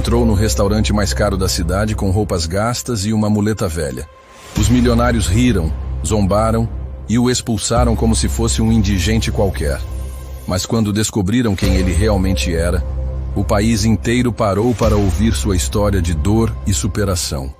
entrou no restaurante mais caro da cidade com roupas gastas e uma muleta velha. Os milionários riram, zombaram e o expulsaram como se fosse um indigente qualquer. Mas quando descobriram quem ele realmente era, o país inteiro parou para ouvir sua história de dor e superação.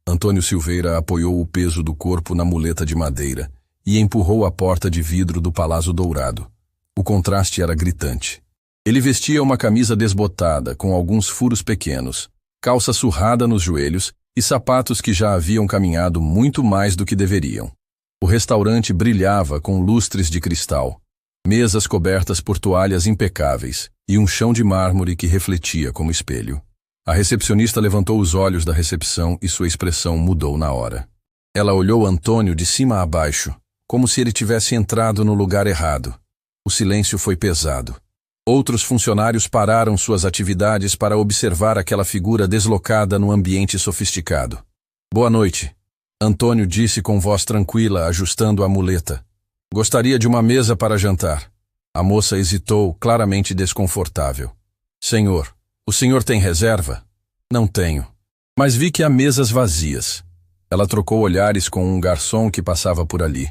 Antônio Silveira apoiou o peso do corpo na muleta de madeira e empurrou a porta de vidro do Palácio Dourado. O contraste era gritante. Ele vestia uma camisa desbotada, com alguns furos pequenos, calça surrada nos joelhos e sapatos que já haviam caminhado muito mais do que deveriam. O restaurante brilhava com lustres de cristal, mesas cobertas por toalhas impecáveis e um chão de mármore que refletia como espelho. A recepcionista levantou os olhos da recepção e sua expressão mudou na hora. Ela olhou Antônio de cima a baixo, como se ele tivesse entrado no lugar errado. O silêncio foi pesado. Outros funcionários pararam suas atividades para observar aquela figura deslocada no ambiente sofisticado. "Boa noite", Antônio disse com voz tranquila, ajustando a muleta. "Gostaria de uma mesa para jantar." A moça hesitou, claramente desconfortável. "Senhor, o senhor tem reserva?" "Não tenho. Mas vi que há mesas vazias." Ela trocou olhares com um garçom que passava por ali.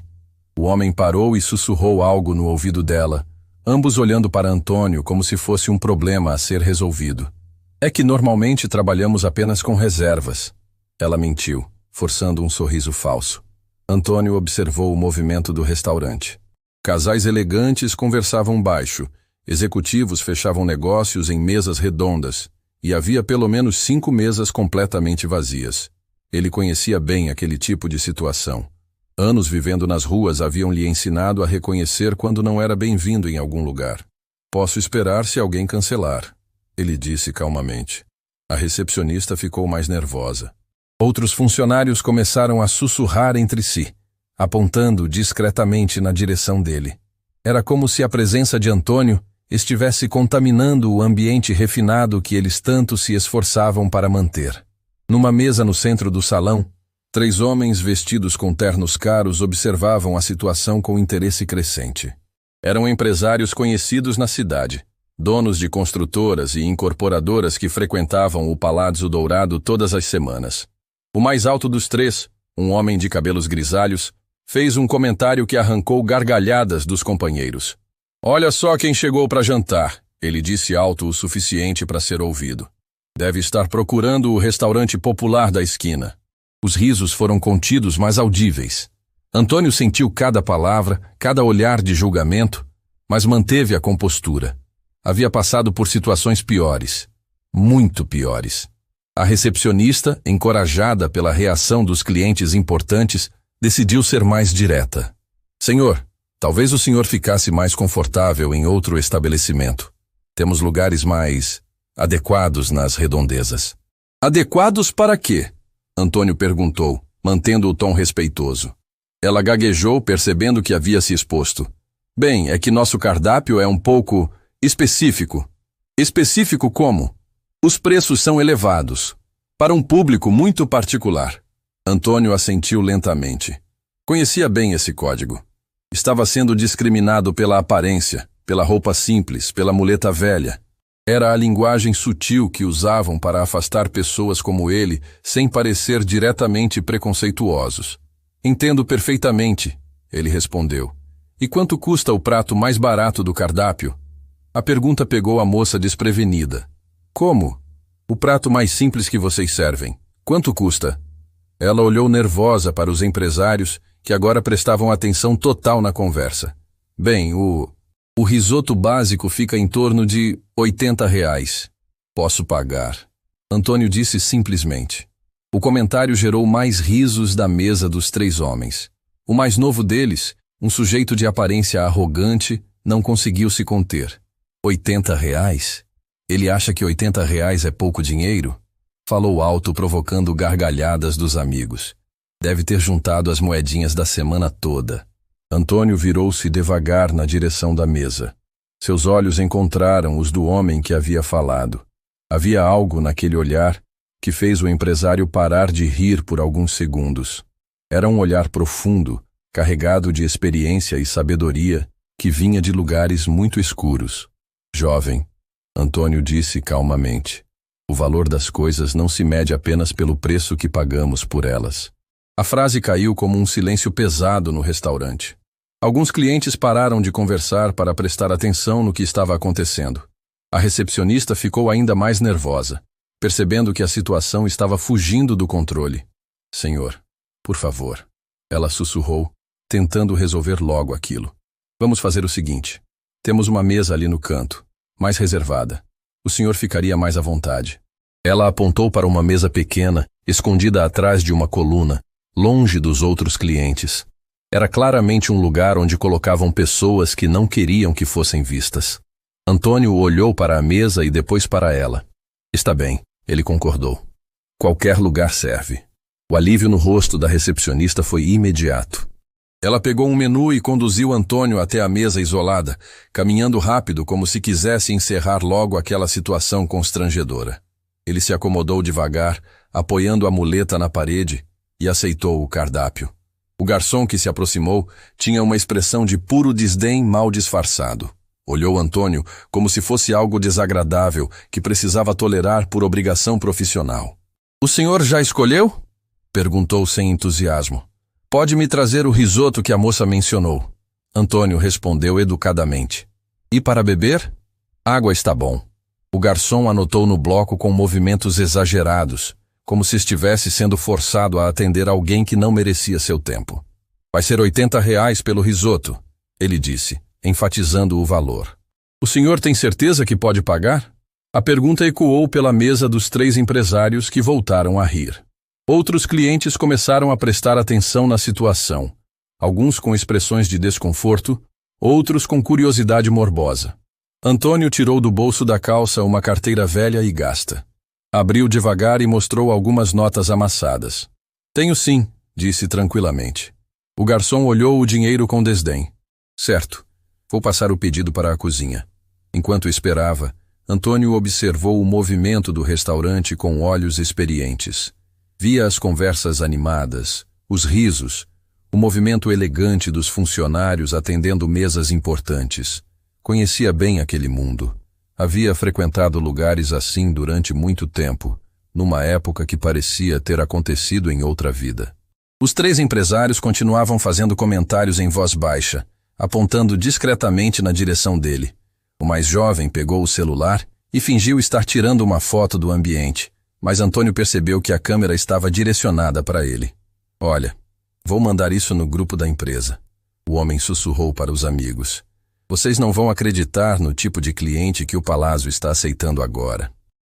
O homem parou e sussurrou algo no ouvido dela, ambos olhando para Antônio como se fosse um problema a ser resolvido. "É que normalmente trabalhamos apenas com reservas." Ela mentiu, forçando um sorriso falso. Antônio observou o movimento do restaurante. Casais elegantes conversavam baixo, executivos fechavam negócios em mesas redondas, e havia pelo menos 5 mesas completamente vazias. Ele conhecia bem aquele tipo de situação. Anos vivendo nas ruas haviam lhe ensinado a reconhecer quando não era bem-vindo em algum lugar. "Posso esperar se alguém cancelar", ele disse calmamente. A recepcionista ficou mais nervosa. Outros funcionários começaram a sussurrar entre si, apontando discretamente na direção dele. Era como se a presença de Antônio estivesse contaminando o ambiente refinado que eles tanto se esforçavam para manter. Numa mesa no centro do salão, 3 homens vestidos com ternos caros observavam a situação com interesse crescente. Eram empresários conhecidos na cidade, donos de construtoras e incorporadoras que frequentavam o Palácio Dourado todas as semanas. O mais alto dos 3, um homem de cabelos grisalhos, fez um comentário que arrancou gargalhadas dos companheiros. "Olha só quem chegou para jantar", ele disse alto o suficiente para ser ouvido. "Deve estar procurando o restaurante popular da esquina." Os risos foram contidos, mas audíveis. Antônio sentiu cada palavra, cada olhar de julgamento, mas manteve a compostura. Havia passado por situações piores, muito piores. A recepcionista, encorajada pela reação dos clientes importantes, decidiu ser mais direta. "Senhor, talvez o senhor ficasse mais confortável em outro estabelecimento. Temos lugares mais adequados nas redondezas." "Adequados para quê?" Antônio perguntou, mantendo o tom respeitoso. Ela gaguejou, percebendo que havia se exposto. "Bem, é que nosso cardápio é um pouco específico." "Específico como?" "Os preços são elevados, para um público muito particular." Antônio assentiu lentamente. Conhecia bem esse código. Estava sendo discriminado pela aparência, pela roupa simples, pela muleta velha. Era a linguagem sutil que usavam para afastar pessoas como ele, sem parecer diretamente preconceituosos. "Entendo perfeitamente", ele respondeu. "E quanto custa o prato mais barato do cardápio?" A pergunta pegou a moça desprevenida. "Como? O prato mais simples que vocês servem. Quanto custa?" Ela olhou nervosa para os empresários, que agora prestavam atenção total na conversa. "Bem, o risoto básico fica em torno de R$ 80. "Posso pagar", Antônio disse simplesmente. O comentário gerou mais risos da mesa dos 3 homens. O mais novo deles, um sujeito de aparência arrogante, não conseguiu se conter. R$ 80? Ele acha que R$ 80 é pouco dinheiro? Falou alto, provocando gargalhadas dos amigos. Deve ter juntado as moedinhas da semana toda. Antônio virou-se devagar na direção da mesa. Seus olhos encontraram os do homem que havia falado. Havia algo naquele olhar que fez o empresário parar de rir por alguns segundos. Era um olhar profundo, carregado de experiência e sabedoria, que vinha de lugares muito escuros. "Jovem", Antônio disse calmamente, O valor das coisas não se mede apenas pelo preço que pagamos por elas. A frase caiu como um silêncio pesado no restaurante. Alguns clientes pararam de conversar para prestar atenção no que estava acontecendo. A recepcionista ficou ainda mais nervosa, percebendo que a situação estava fugindo do controle. Senhor, por favor, ela sussurrou, tentando resolver logo aquilo. Vamos fazer o seguinte. Temos uma mesa ali no canto, mais reservada. O senhor ficaria mais à vontade. Ela apontou para uma mesa pequena, escondida atrás de uma coluna, longe dos outros clientes. Era claramente um lugar onde colocavam pessoas que não queriam que fossem vistas. Antônio olhou para a mesa e depois para ela. Está bem, ele concordou. Qualquer lugar serve. O alívio no rosto da recepcionista foi imediato. Ela pegou um menu e conduziu Antônio até a mesa isolada, caminhando rápido como se quisesse encerrar logo aquela situação constrangedora. Ele se acomodou devagar, apoiando a muleta na parede, e aceitou o cardápio. O garçom que se aproximou tinha uma expressão de puro desdém mal disfarçado. Olhou Antônio como se fosse algo desagradável que precisava tolerar por obrigação profissional. "O senhor já escolheu?" perguntou sem entusiasmo. "Pode me trazer o risoto que a moça mencionou." Antônio respondeu educadamente. "E para beber?" "Água está bom." O garçom anotou no bloco com movimentos exagerados, como se estivesse sendo forçado a atender alguém que não merecia seu tempo. "Vai ser R$ 80 pelo risoto," ele disse, enfatizando o valor. "O senhor tem certeza que pode pagar?" A pergunta ecoou pela mesa dos 3 empresários que voltaram a rir. Outros clientes começaram a prestar atenção na situação, alguns com expressões de desconforto, outros com curiosidade morbosa. Antônio tirou do bolso da calça uma carteira velha e gasta. Abriu devagar e mostrou algumas notas amassadas. "Tenho sim", disse tranquilamente. O garçom olhou o dinheiro com desdém. "Certo, vou passar o pedido para a cozinha." Enquanto esperava, Antônio observou o movimento do restaurante com olhos experientes. Via as conversas animadas, os risos, o movimento elegante dos funcionários atendendo mesas importantes. Conhecia bem aquele mundo. Havia frequentado lugares assim durante muito tempo, numa época que parecia ter acontecido em outra vida. Os 3 empresários continuavam fazendo comentários em voz baixa, apontando discretamente na direção dele. O mais jovem pegou o celular e fingiu estar tirando uma foto do ambiente, mas Antônio percebeu que a câmera estava direcionada para ele. "Olha, vou mandar isso no grupo da empresa." O homem sussurrou para os amigos. "Vocês não vão acreditar no tipo de cliente que o Palazzo está aceitando agora."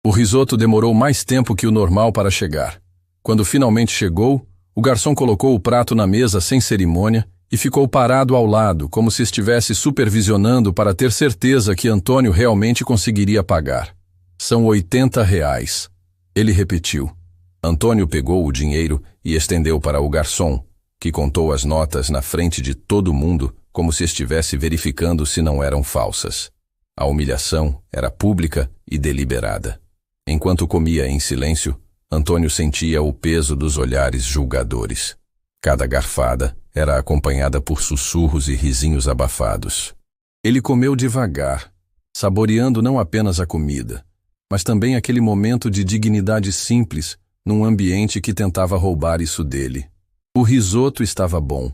O risoto demorou mais tempo que o normal para chegar. Quando finalmente chegou, o garçom colocou o prato na mesa sem cerimônia e ficou parado ao lado, como se estivesse supervisionando para ter certeza que Antônio realmente conseguiria pagar. "São R$ 80. Ele repetiu. Antônio pegou o dinheiro e estendeu para o garçom, que contou as notas na frente de todo mundo, como se estivesse verificando se não eram falsas. A humilhação era pública e deliberada. Enquanto comia em silêncio, Antônio sentia o peso dos olhares julgadores. Cada garfada era acompanhada por sussurros e risinhos abafados. Ele comeu devagar, saboreando não apenas a comida, mas também aquele momento de dignidade simples num ambiente que tentava roubar isso dele. O risoto estava bom,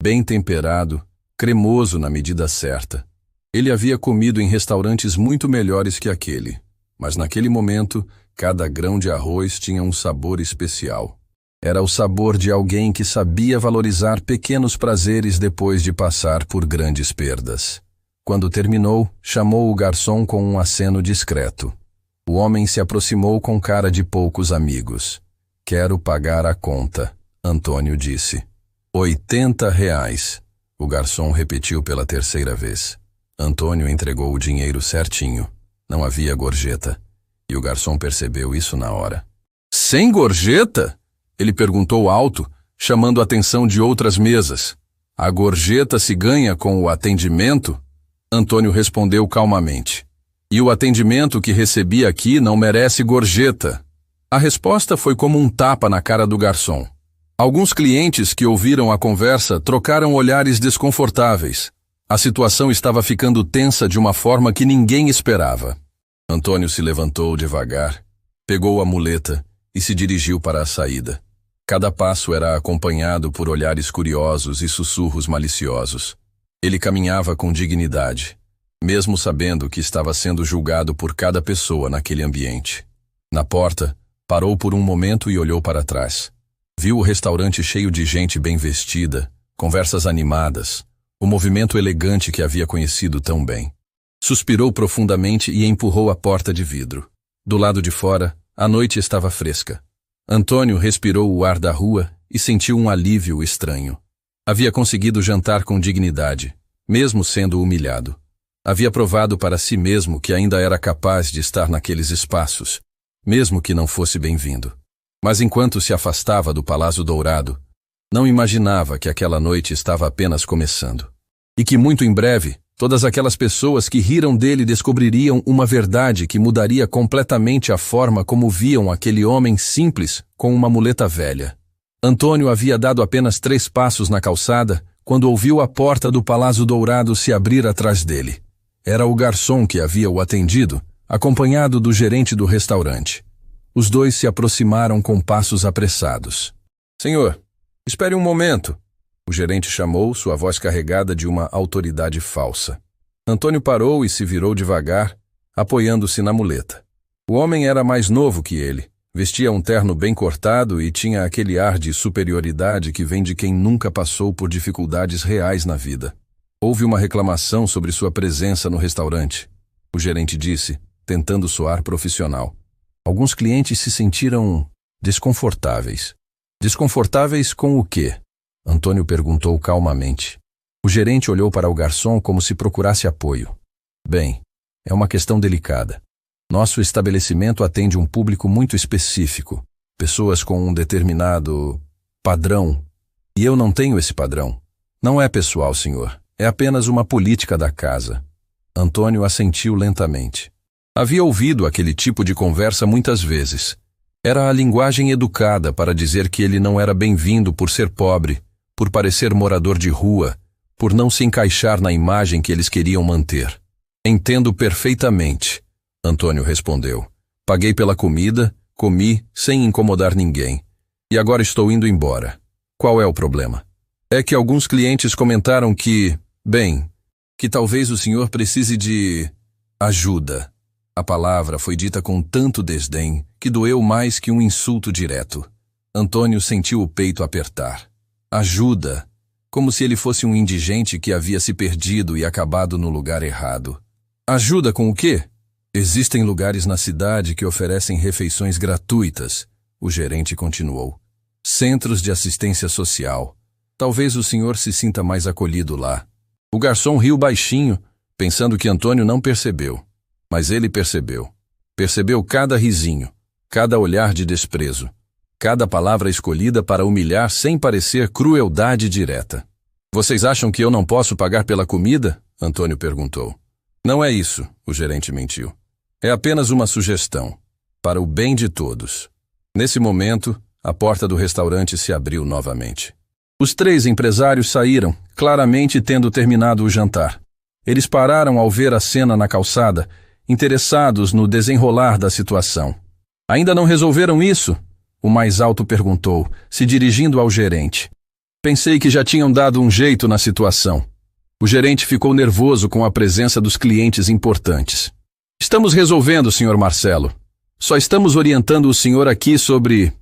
bem temperado, cremoso na medida certa. Ele havia comido em restaurantes muito melhores que aquele, mas naquele momento, cada grão de arroz tinha um sabor especial. Era o sabor de alguém que sabia valorizar pequenos prazeres depois de passar por grandes perdas. Quando terminou, chamou o garçom com um aceno discreto. O homem se aproximou com cara de poucos amigos. "Quero pagar a conta", Antônio disse. R$ 80. O garçom repetiu pela 3ª vez. Antônio entregou o dinheiro certinho. Não havia gorjeta. E o garçom percebeu isso na hora. "Sem gorjeta?" Ele perguntou alto, chamando a atenção de outras mesas. "A gorjeta se ganha com o atendimento?" Antônio respondeu calmamente. "E o atendimento que recebi aqui não merece gorjeta." A resposta foi como um tapa na cara do garçom. Alguns clientes que ouviram a conversa trocaram olhares desconfortáveis. A situação estava ficando tensa de uma forma que ninguém esperava. Antônio se levantou devagar, Pegou a muleta e se dirigiu para a saída. Cada passo era acompanhado por olhares curiosos e sussurros maliciosos. Ele caminhava com dignidade, mesmo sabendo que estava sendo julgado por cada pessoa naquele ambiente. Na porta, parou por um momento e olhou para trás. Viu o restaurante cheio de gente bem vestida, conversas animadas, o movimento elegante que havia conhecido tão bem. Suspirou profundamente e empurrou a porta de vidro. Do lado de fora, a noite estava fresca. Antônio respirou o ar da rua e sentiu um alívio estranho. Havia conseguido jantar com dignidade, mesmo sendo humilhado. Havia provado para si mesmo que ainda era capaz de estar naqueles espaços, mesmo que não fosse bem-vindo. Mas enquanto se afastava do Palácio Dourado, não imaginava que aquela noite estava apenas começando. E que muito em breve, todas aquelas pessoas que riram dele descobririam uma verdade que mudaria completamente a forma como viam aquele homem simples com uma muleta velha. Antônio havia dado apenas 3 passos na calçada quando ouviu a porta do Palácio Dourado se abrir atrás dele. Era o garçom que havia o atendido, acompanhado do gerente do restaurante. Os dois se aproximaram com passos apressados. "Senhor, espere um momento." O gerente chamou, sua voz carregada de uma autoridade falsa. Antônio parou e se virou devagar, apoiando-se na muleta. O homem era mais novo que ele, vestia um terno bem cortado e tinha aquele ar de superioridade que vem de quem nunca passou por dificuldades reais na vida. Houve uma reclamação sobre sua presença no restaurante, o gerente disse, tentando soar profissional. Alguns clientes se sentiram desconfortáveis. Desconfortáveis com o quê? Antônio perguntou calmamente. O gerente olhou para o garçom como se procurasse apoio. "Bem, é uma questão delicada. Nosso estabelecimento atende um público muito específico, pessoas com um determinado padrão, e eu não tenho esse padrão. Não é pessoal, senhor, é apenas uma política da casa." Antônio assentiu lentamente. Havia ouvido aquele tipo de conversa muitas vezes. Era a linguagem educada para dizer que ele não era bem-vindo por ser pobre, por parecer morador de rua, por não se encaixar na imagem que eles queriam manter. "Entendo perfeitamente", Antônio respondeu. "Paguei pela comida, comi, sem incomodar ninguém. E agora estou indo embora. Qual é o problema?" "É que alguns clientes comentaram que talvez o senhor precise de ajuda." A palavra foi dita com tanto desdém que doeu mais que um insulto direto. Antônio sentiu o peito apertar. Ajuda, como se ele fosse um indigente que havia se perdido e acabado no lugar errado. "Ajuda com o quê?" "Existem lugares na cidade que oferecem refeições gratuitas", o gerente continuou. "Centros de assistência social. Talvez o senhor se sinta mais acolhido lá." O garçom riu baixinho, pensando que Antônio não percebeu. Mas ele percebeu. Percebeu cada risinho, cada olhar de desprezo, cada palavra escolhida para humilhar sem parecer crueldade direta. "Vocês acham que eu não posso pagar pela comida?" Antônio perguntou. "Não é isso", o gerente mentiu. "É apenas uma sugestão, para o bem de todos." Nesse momento, a porta do restaurante se abriu novamente. Os 3 empresários saíram, claramente tendo terminado o jantar. Eles pararam ao ver a cena na calçada, interessados no desenrolar da situação. "Ainda não resolveram isso?" o mais alto perguntou, se dirigindo ao gerente. "Pensei que já tinham dado um jeito na situação." O gerente ficou nervoso com a presença dos clientes importantes. "Estamos resolvendo, Sr. Marcelo. Só estamos orientando o senhor aqui sobre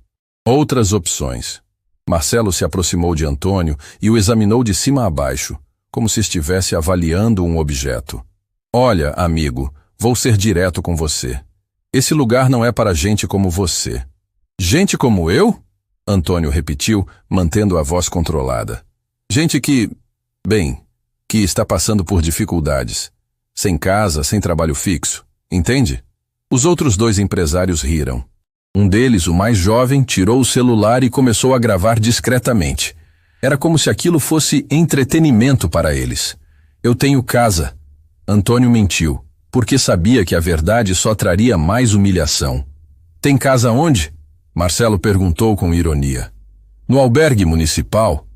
outras opções." Marcelo se aproximou de Antônio e o examinou de cima a baixo, como se estivesse avaliando um objeto. "Olha, amigo, vou ser direto com você. Esse lugar não é para gente como você." "Gente como eu?" Antônio repetiu, mantendo a voz controlada. "Gente que está passando por dificuldades. Sem casa, sem trabalho fixo. Entende?" Os outros 2 empresários riram. Um deles, o mais jovem, tirou o celular e começou a gravar discretamente. Era como se aquilo fosse entretenimento para eles. "Eu tenho casa." Antônio mentiu, porque sabia que a verdade só traria mais humilhação. "Tem casa onde?" Marcelo perguntou com ironia. "No albergue municipal."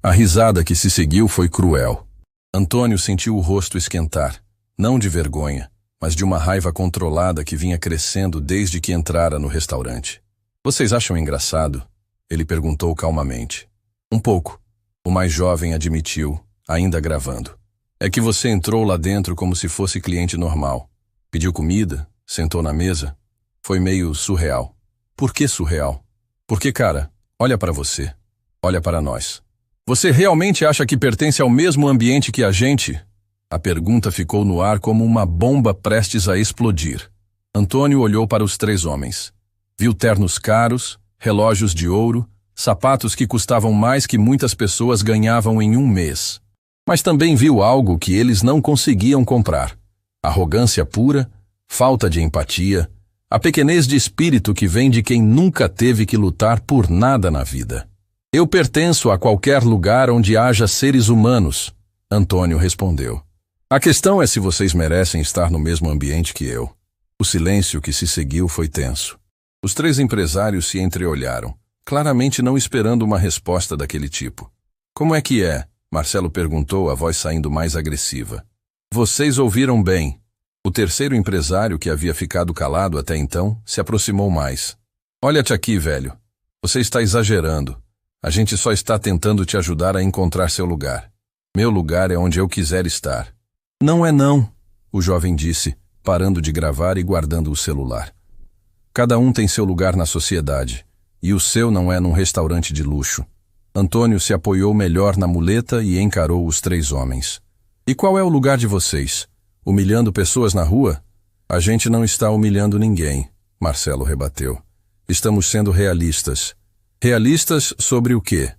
A risada que se seguiu foi cruel. Antônio sentiu o rosto esquentar, não de vergonha, mas de uma raiva controlada que vinha crescendo desde que entrara no restaurante. Vocês acham engraçado? Ele perguntou calmamente. Um pouco. O mais jovem admitiu, ainda gravando. É que você entrou lá dentro como se fosse cliente normal. Pediu comida, sentou na mesa. Foi meio surreal. Por que surreal? Porque, cara, olha para você. Olha para nós. Você realmente acha que pertence ao mesmo ambiente que a gente? A pergunta ficou no ar como uma bomba prestes a explodir. Antônio olhou para os três homens. Viu ternos caros, relógios de ouro, sapatos que custavam mais que muitas pessoas ganhavam em um mês. Mas também viu algo que eles não conseguiam comprar. Arrogância pura, falta de empatia, a pequenez de espírito que vem de quem nunca teve que lutar por nada na vida. Eu pertenço a qualquer lugar onde haja seres humanos, Antônio respondeu. A questão é se vocês merecem estar no mesmo ambiente que eu. O silêncio que se seguiu foi tenso. Os três empresários se entreolharam, claramente não esperando uma resposta daquele tipo. Como é que é? Marcelo perguntou, a voz saindo mais agressiva. Vocês ouviram bem. O terceiro empresário, que havia ficado calado até então, se aproximou mais. Olha-te aqui, velho. Você está exagerando. A gente só está tentando te ajudar a encontrar seu lugar. Meu lugar é onde eu quiser estar. Não é não, o jovem disse, parando de gravar e guardando o celular. Cada um tem seu lugar na sociedade, e o seu não é num restaurante de luxo. Antônio se apoiou melhor na muleta e encarou os três homens. E qual é o lugar de vocês? Humilhando pessoas na rua? A gente não está humilhando ninguém, Marcelo rebateu. Estamos sendo realistas. Realistas sobre o quê?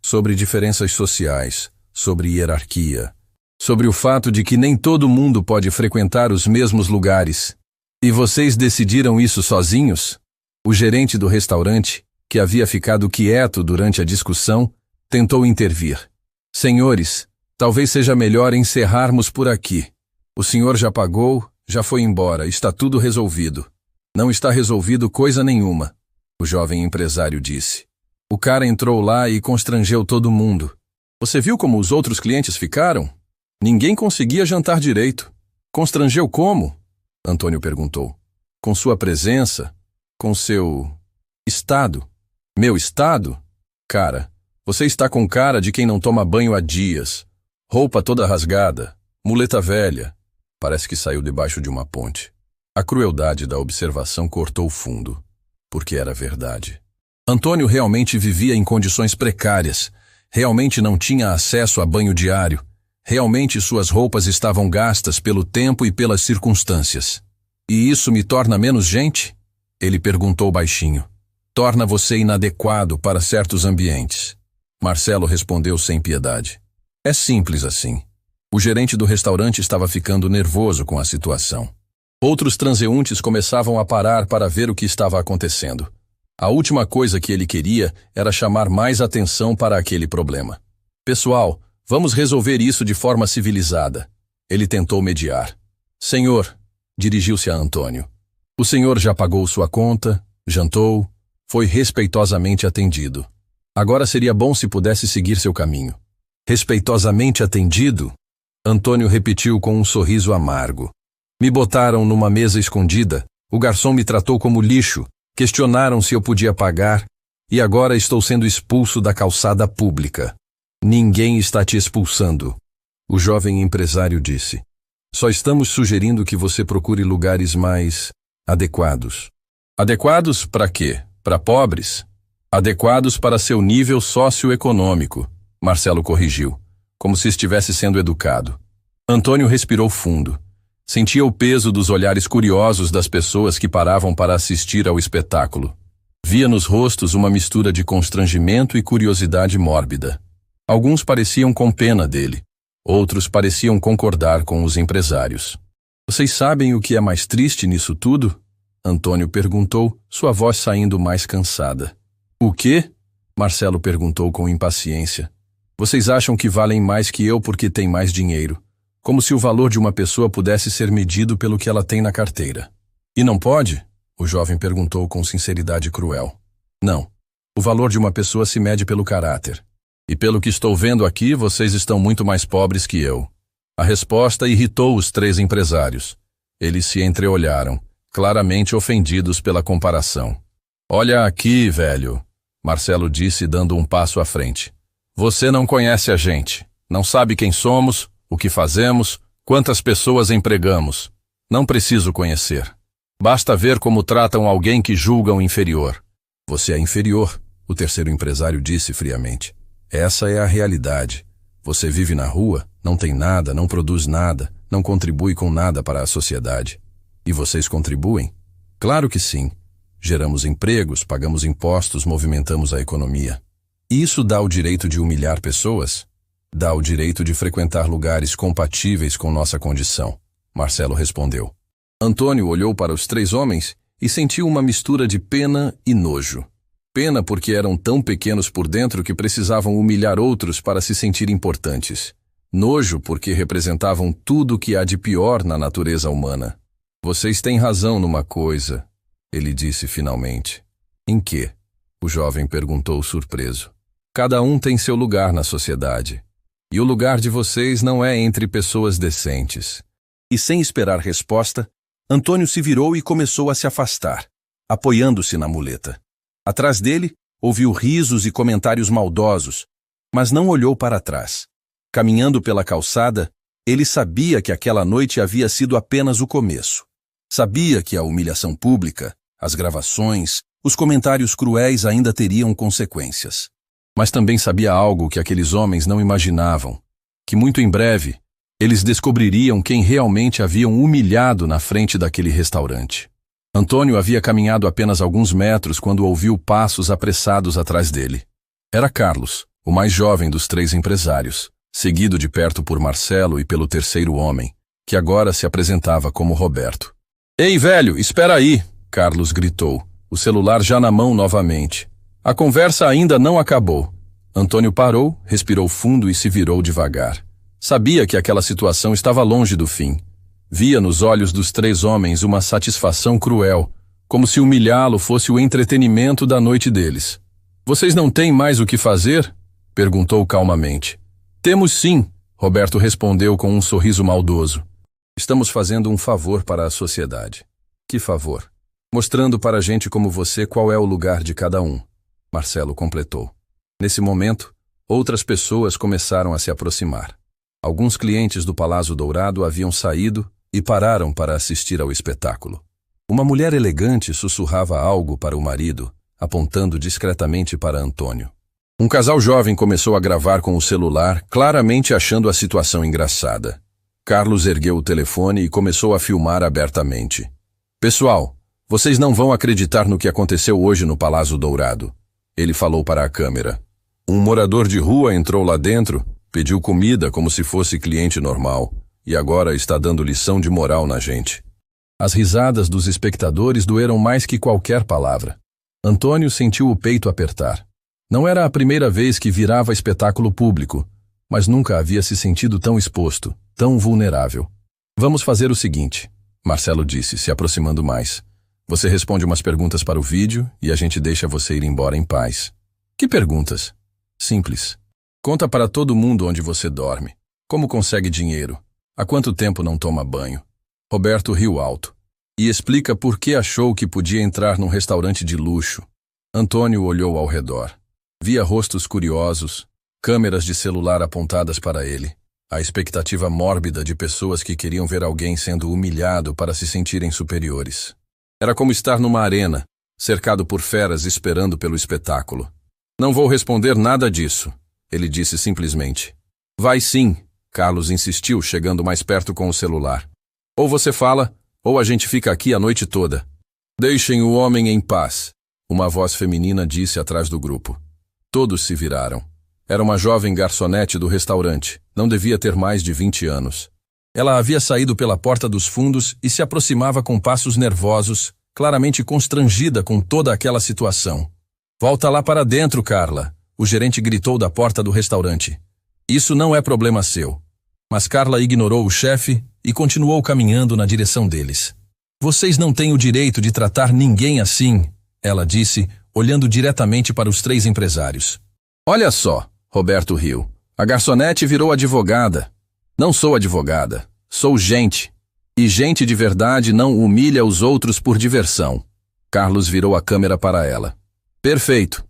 Sobre diferenças sociais, sobre hierarquia, sobre o fato de que nem todo mundo pode frequentar os mesmos lugares. E vocês decidiram isso sozinhos? O gerente do restaurante, que havia ficado quieto durante a discussão, tentou intervir. Senhores, talvez seja melhor encerrarmos por aqui. O senhor já pagou, já foi embora, está tudo resolvido. Não está resolvido coisa nenhuma, o jovem empresário disse. O cara entrou lá e constrangeu todo mundo. Você viu como os outros clientes ficaram? Ninguém conseguia jantar direito. Constrangeu como? Antônio perguntou. Com sua presença? Com seu estado? Meu estado? Cara, você está com cara de quem não toma banho há dias. Roupa toda rasgada, muleta velha. Parece que saiu debaixo de uma ponte. A crueldade da observação cortou fundo, porque era verdade. Antônio realmente vivia em condições precárias, realmente não tinha acesso a banho diário, realmente suas roupas estavam gastas pelo tempo e pelas circunstâncias. E isso me torna menos gente? Ele perguntou baixinho. Torna você inadequado para certos ambientes. Marcelo respondeu sem piedade. É simples assim. O gerente do restaurante estava ficando nervoso com a situação. Outros transeuntes começavam a parar para ver o que estava acontecendo. A última coisa que ele queria era chamar mais atenção para aquele problema. Pessoal, vamos resolver isso de forma civilizada. Ele tentou mediar. Senhor, dirigiu-se a Antônio. O senhor já pagou sua conta, jantou, foi respeitosamente atendido. Agora seria bom se pudesse seguir seu caminho. Respeitosamente atendido? Antônio repetiu com um sorriso amargo. Me botaram numa mesa escondida, o garçom me tratou como lixo, questionaram se eu podia pagar, e agora estou sendo expulso da calçada pública. Ninguém está te expulsando, o jovem empresário disse. Só estamos sugerindo que você procure lugares mais adequados. Adequados para quê? Para pobres? Adequados para seu nível socioeconômico, Marcelo corrigiu, como se estivesse sendo educado. Antônio respirou fundo. Sentia o peso dos olhares curiosos das pessoas que paravam para assistir ao espetáculo. Via nos rostos uma mistura de constrangimento e curiosidade mórbida. Alguns pareciam com pena dele. Outros pareciam concordar com os empresários. Vocês sabem o que é mais triste nisso tudo? Antônio perguntou, sua voz saindo mais cansada. O quê? Marcelo perguntou com impaciência. Vocês acham que valem mais que eu porque têm mais dinheiro. Como se o valor de uma pessoa pudesse ser medido pelo que ela tem na carteira. E não pode? O jovem perguntou com sinceridade cruel. Não. O valor de uma pessoa se mede pelo caráter. E pelo que estou vendo aqui, vocês estão muito mais pobres que eu. A resposta irritou os três empresários. Eles se entreolharam, claramente ofendidos pela comparação. Olha aqui, velho, Marcelo disse dando um passo à frente. Você não conhece a gente, não sabe quem somos, o que fazemos, quantas pessoas empregamos. Não preciso conhecer. Basta ver como tratam alguém que julgam inferior. Você é inferior, o terceiro empresário disse friamente. Essa é a realidade. Você vive na rua, não tem nada, não produz nada, não contribui com nada para a sociedade. E vocês contribuem? Claro que sim. Geramos empregos, pagamos impostos, movimentamos a economia. E isso dá o direito de humilhar pessoas? Dá o direito de frequentar lugares compatíveis com nossa condição, Marcelo respondeu. Antônio olhou para os três homens e sentiu uma mistura de pena e nojo. Pena porque eram tão pequenos por dentro que precisavam humilhar outros para se sentir importantes. Nojo porque representavam tudo o que há de pior na natureza humana. Vocês têm razão numa coisa, ele disse finalmente. Em quê? O jovem perguntou surpreso. Cada um tem seu lugar na sociedade. E o lugar de vocês não é entre pessoas decentes. E sem esperar resposta, Antônio se virou e começou a se afastar, apoiando-se na muleta. Atrás dele, ouviu risos e comentários maldosos, mas não olhou para trás. Caminhando pela calçada, ele sabia que aquela noite havia sido apenas o começo. Sabia que a humilhação pública, as gravações, os comentários cruéis ainda teriam consequências. Mas também sabia algo que aqueles homens não imaginavam, que muito em breve eles descobririam quem realmente haviam humilhado na frente daquele restaurante. Antônio havia caminhado apenas alguns metros quando ouviu passos apressados atrás dele. Era Carlos, o mais jovem dos três empresários, seguido de perto por Marcelo e pelo terceiro homem, que agora se apresentava como Roberto. Ei, velho, espera aí, Carlos gritou, o celular já na mão novamente. A conversa ainda não acabou. Antônio parou, respirou fundo e se virou devagar. Sabia que aquela situação estava longe do fim. Via nos olhos dos três homens uma satisfação cruel, como se humilhá-lo fosse o entretenimento da noite deles. Vocês não têm mais o que fazer? Perguntou calmamente. Temos sim, Roberto respondeu com um sorriso maldoso. Estamos fazendo um favor para a sociedade. Que favor? Mostrando para a gente como você qual é o lugar de cada um. Marcelo completou. Nesse momento, outras pessoas começaram a se aproximar. Alguns clientes do Palácio Dourado haviam saído e pararam para assistir ao espetáculo. Uma mulher elegante sussurrava algo para o marido, apontando discretamente para Antônio. Um casal jovem começou a gravar com o celular, claramente achando a situação engraçada. Carlos ergueu o telefone e começou a filmar abertamente. Pessoal, vocês não vão acreditar no que aconteceu hoje no Palácio Dourado. Ele falou para a câmera. Um morador de rua entrou lá dentro, pediu comida como se fosse cliente normal, e agora está dando lição de moral na gente. As risadas dos espectadores doeram mais que qualquer palavra. Antônio sentiu o peito apertar. Não era a primeira vez que virava espetáculo público, mas nunca havia se sentido tão exposto, tão vulnerável. Vamos fazer o seguinte, Marcelo disse, se aproximando mais. Você responde umas perguntas para o vídeo e a gente deixa você ir embora em paz. Que perguntas? Simples. Conta para todo mundo onde você dorme. Como consegue dinheiro? Há quanto tempo não toma banho? Roberto riu alto. E explica por que achou que podia entrar num restaurante de luxo. Antônio olhou ao redor. Via rostos curiosos, câmeras de celular apontadas para ele. A expectativa mórbida de pessoas que queriam ver alguém sendo humilhado para se sentirem superiores. Era como estar numa arena, cercado por feras esperando pelo espetáculo. Não vou responder nada disso, ele disse simplesmente. Vai sim, Carlos insistiu, chegando mais perto com o celular. Ou você fala, ou a gente fica aqui a noite toda. Deixem o homem em paz, uma voz feminina disse atrás do grupo. Todos se viraram. Era uma jovem garçonete do restaurante, não devia ter mais de 20 anos. Ela havia saído pela porta dos fundos e se aproximava com passos nervosos, claramente constrangida com toda aquela situação. Volta lá para dentro, Carla, o gerente gritou da porta do restaurante. Isso não é problema seu. Mas Carla ignorou o chefe e continuou caminhando na direção deles. Vocês não têm o direito de tratar ninguém assim, ela disse, olhando diretamente para os três empresários. Olha só, Roberto riu. A garçonete virou advogada. Não sou advogada, sou gente. E gente de verdade não humilha os outros por diversão. Carlos virou a câmera para ela. Perfeito.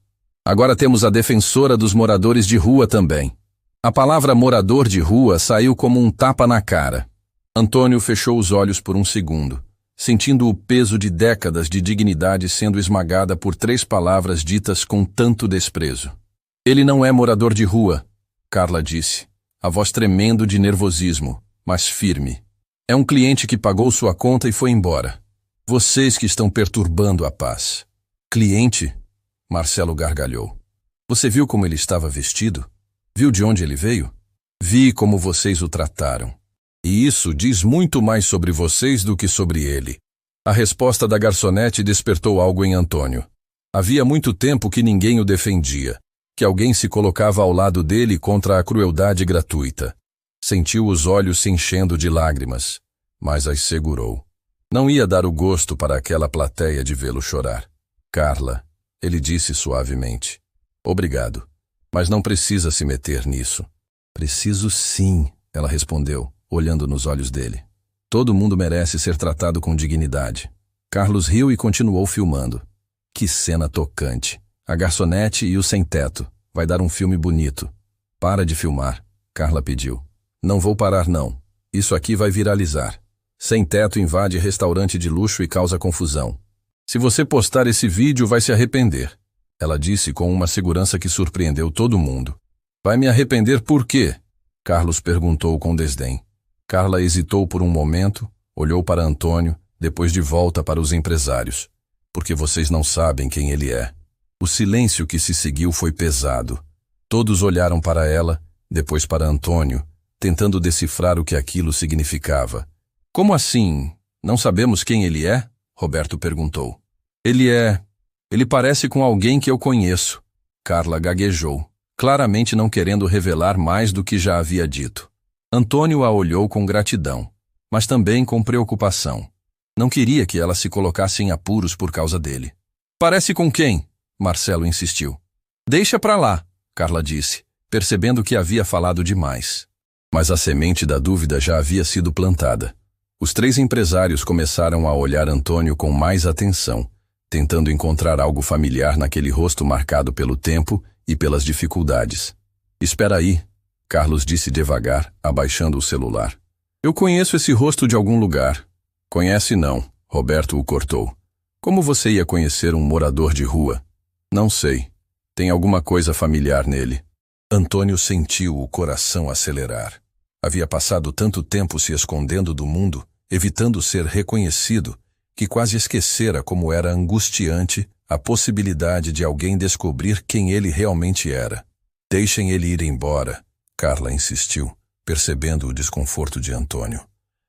Agora temos a defensora dos moradores de rua também. A palavra morador de rua saiu como um tapa na cara. Antônio fechou os olhos por um segundo, sentindo o peso de décadas de dignidade sendo esmagada por 3 palavras ditas com tanto desprezo. Ele não é morador de rua, Carla disse, a voz tremendo de nervosismo, mas firme. É um cliente que pagou sua conta e foi embora. Vocês que estão perturbando a paz. Cliente? Marcelo gargalhou. Você viu como ele estava vestido? Viu de onde ele veio? Vi como vocês o trataram. E isso diz muito mais sobre vocês do que sobre ele. A resposta da garçonete despertou algo em Antônio. Havia muito tempo que ninguém o defendia, que alguém se colocava ao lado dele contra a crueldade gratuita. Sentiu os olhos se enchendo de lágrimas, mas as segurou. Não ia dar o gosto para aquela plateia de vê-lo chorar. Carla, ele disse suavemente. Obrigado, mas não precisa se meter nisso. Preciso sim, ela respondeu, olhando nos olhos dele. Todo mundo merece ser tratado com dignidade. Carlos riu e continuou filmando. Que cena tocante. A garçonete e o sem-teto. Vai dar um filme bonito. Para de filmar, Carla pediu. Não vou parar não. Isso aqui vai viralizar. Sem-teto invade restaurante de luxo e causa confusão. Se você postar esse vídeo, vai se arrepender. Ela disse com uma segurança que surpreendeu todo mundo. Vai me arrepender por quê? Carlos perguntou com desdém. Carla hesitou por um momento, olhou para Antônio, depois de volta para os empresários. Porque vocês não sabem quem ele é. O silêncio que se seguiu foi pesado. Todos olharam para ela, depois para Antônio, tentando decifrar o que aquilo significava. Como assim? Não sabemos quem ele é? Roberto perguntou. Ele parece com alguém que eu conheço. Carla gaguejou, claramente não querendo revelar mais do que já havia dito. Antônio a olhou com gratidão, mas também com preocupação. Não queria que ela se colocasse em apuros por causa dele. Parece com quem? Marcelo insistiu. Deixa pra lá, Carla disse, percebendo que havia falado demais. Mas a semente da dúvida já havia sido plantada. Os 3 empresários começaram a olhar Antônio com mais atenção, tentando encontrar algo familiar naquele rosto marcado pelo tempo e pelas dificuldades. Espera aí, Carlos disse devagar, abaixando o celular. Eu conheço esse rosto de algum lugar. Conhece não, Roberto o cortou. Como você ia conhecer um morador de rua? Não sei. Tem alguma coisa familiar nele. Antônio sentiu o coração acelerar. Havia passado tanto tempo se escondendo do mundo, evitando ser reconhecido, que quase esquecera como era angustiante a possibilidade de alguém descobrir quem ele realmente era. Deixem ele ir embora, Carla insistiu, percebendo o desconforto de Antônio.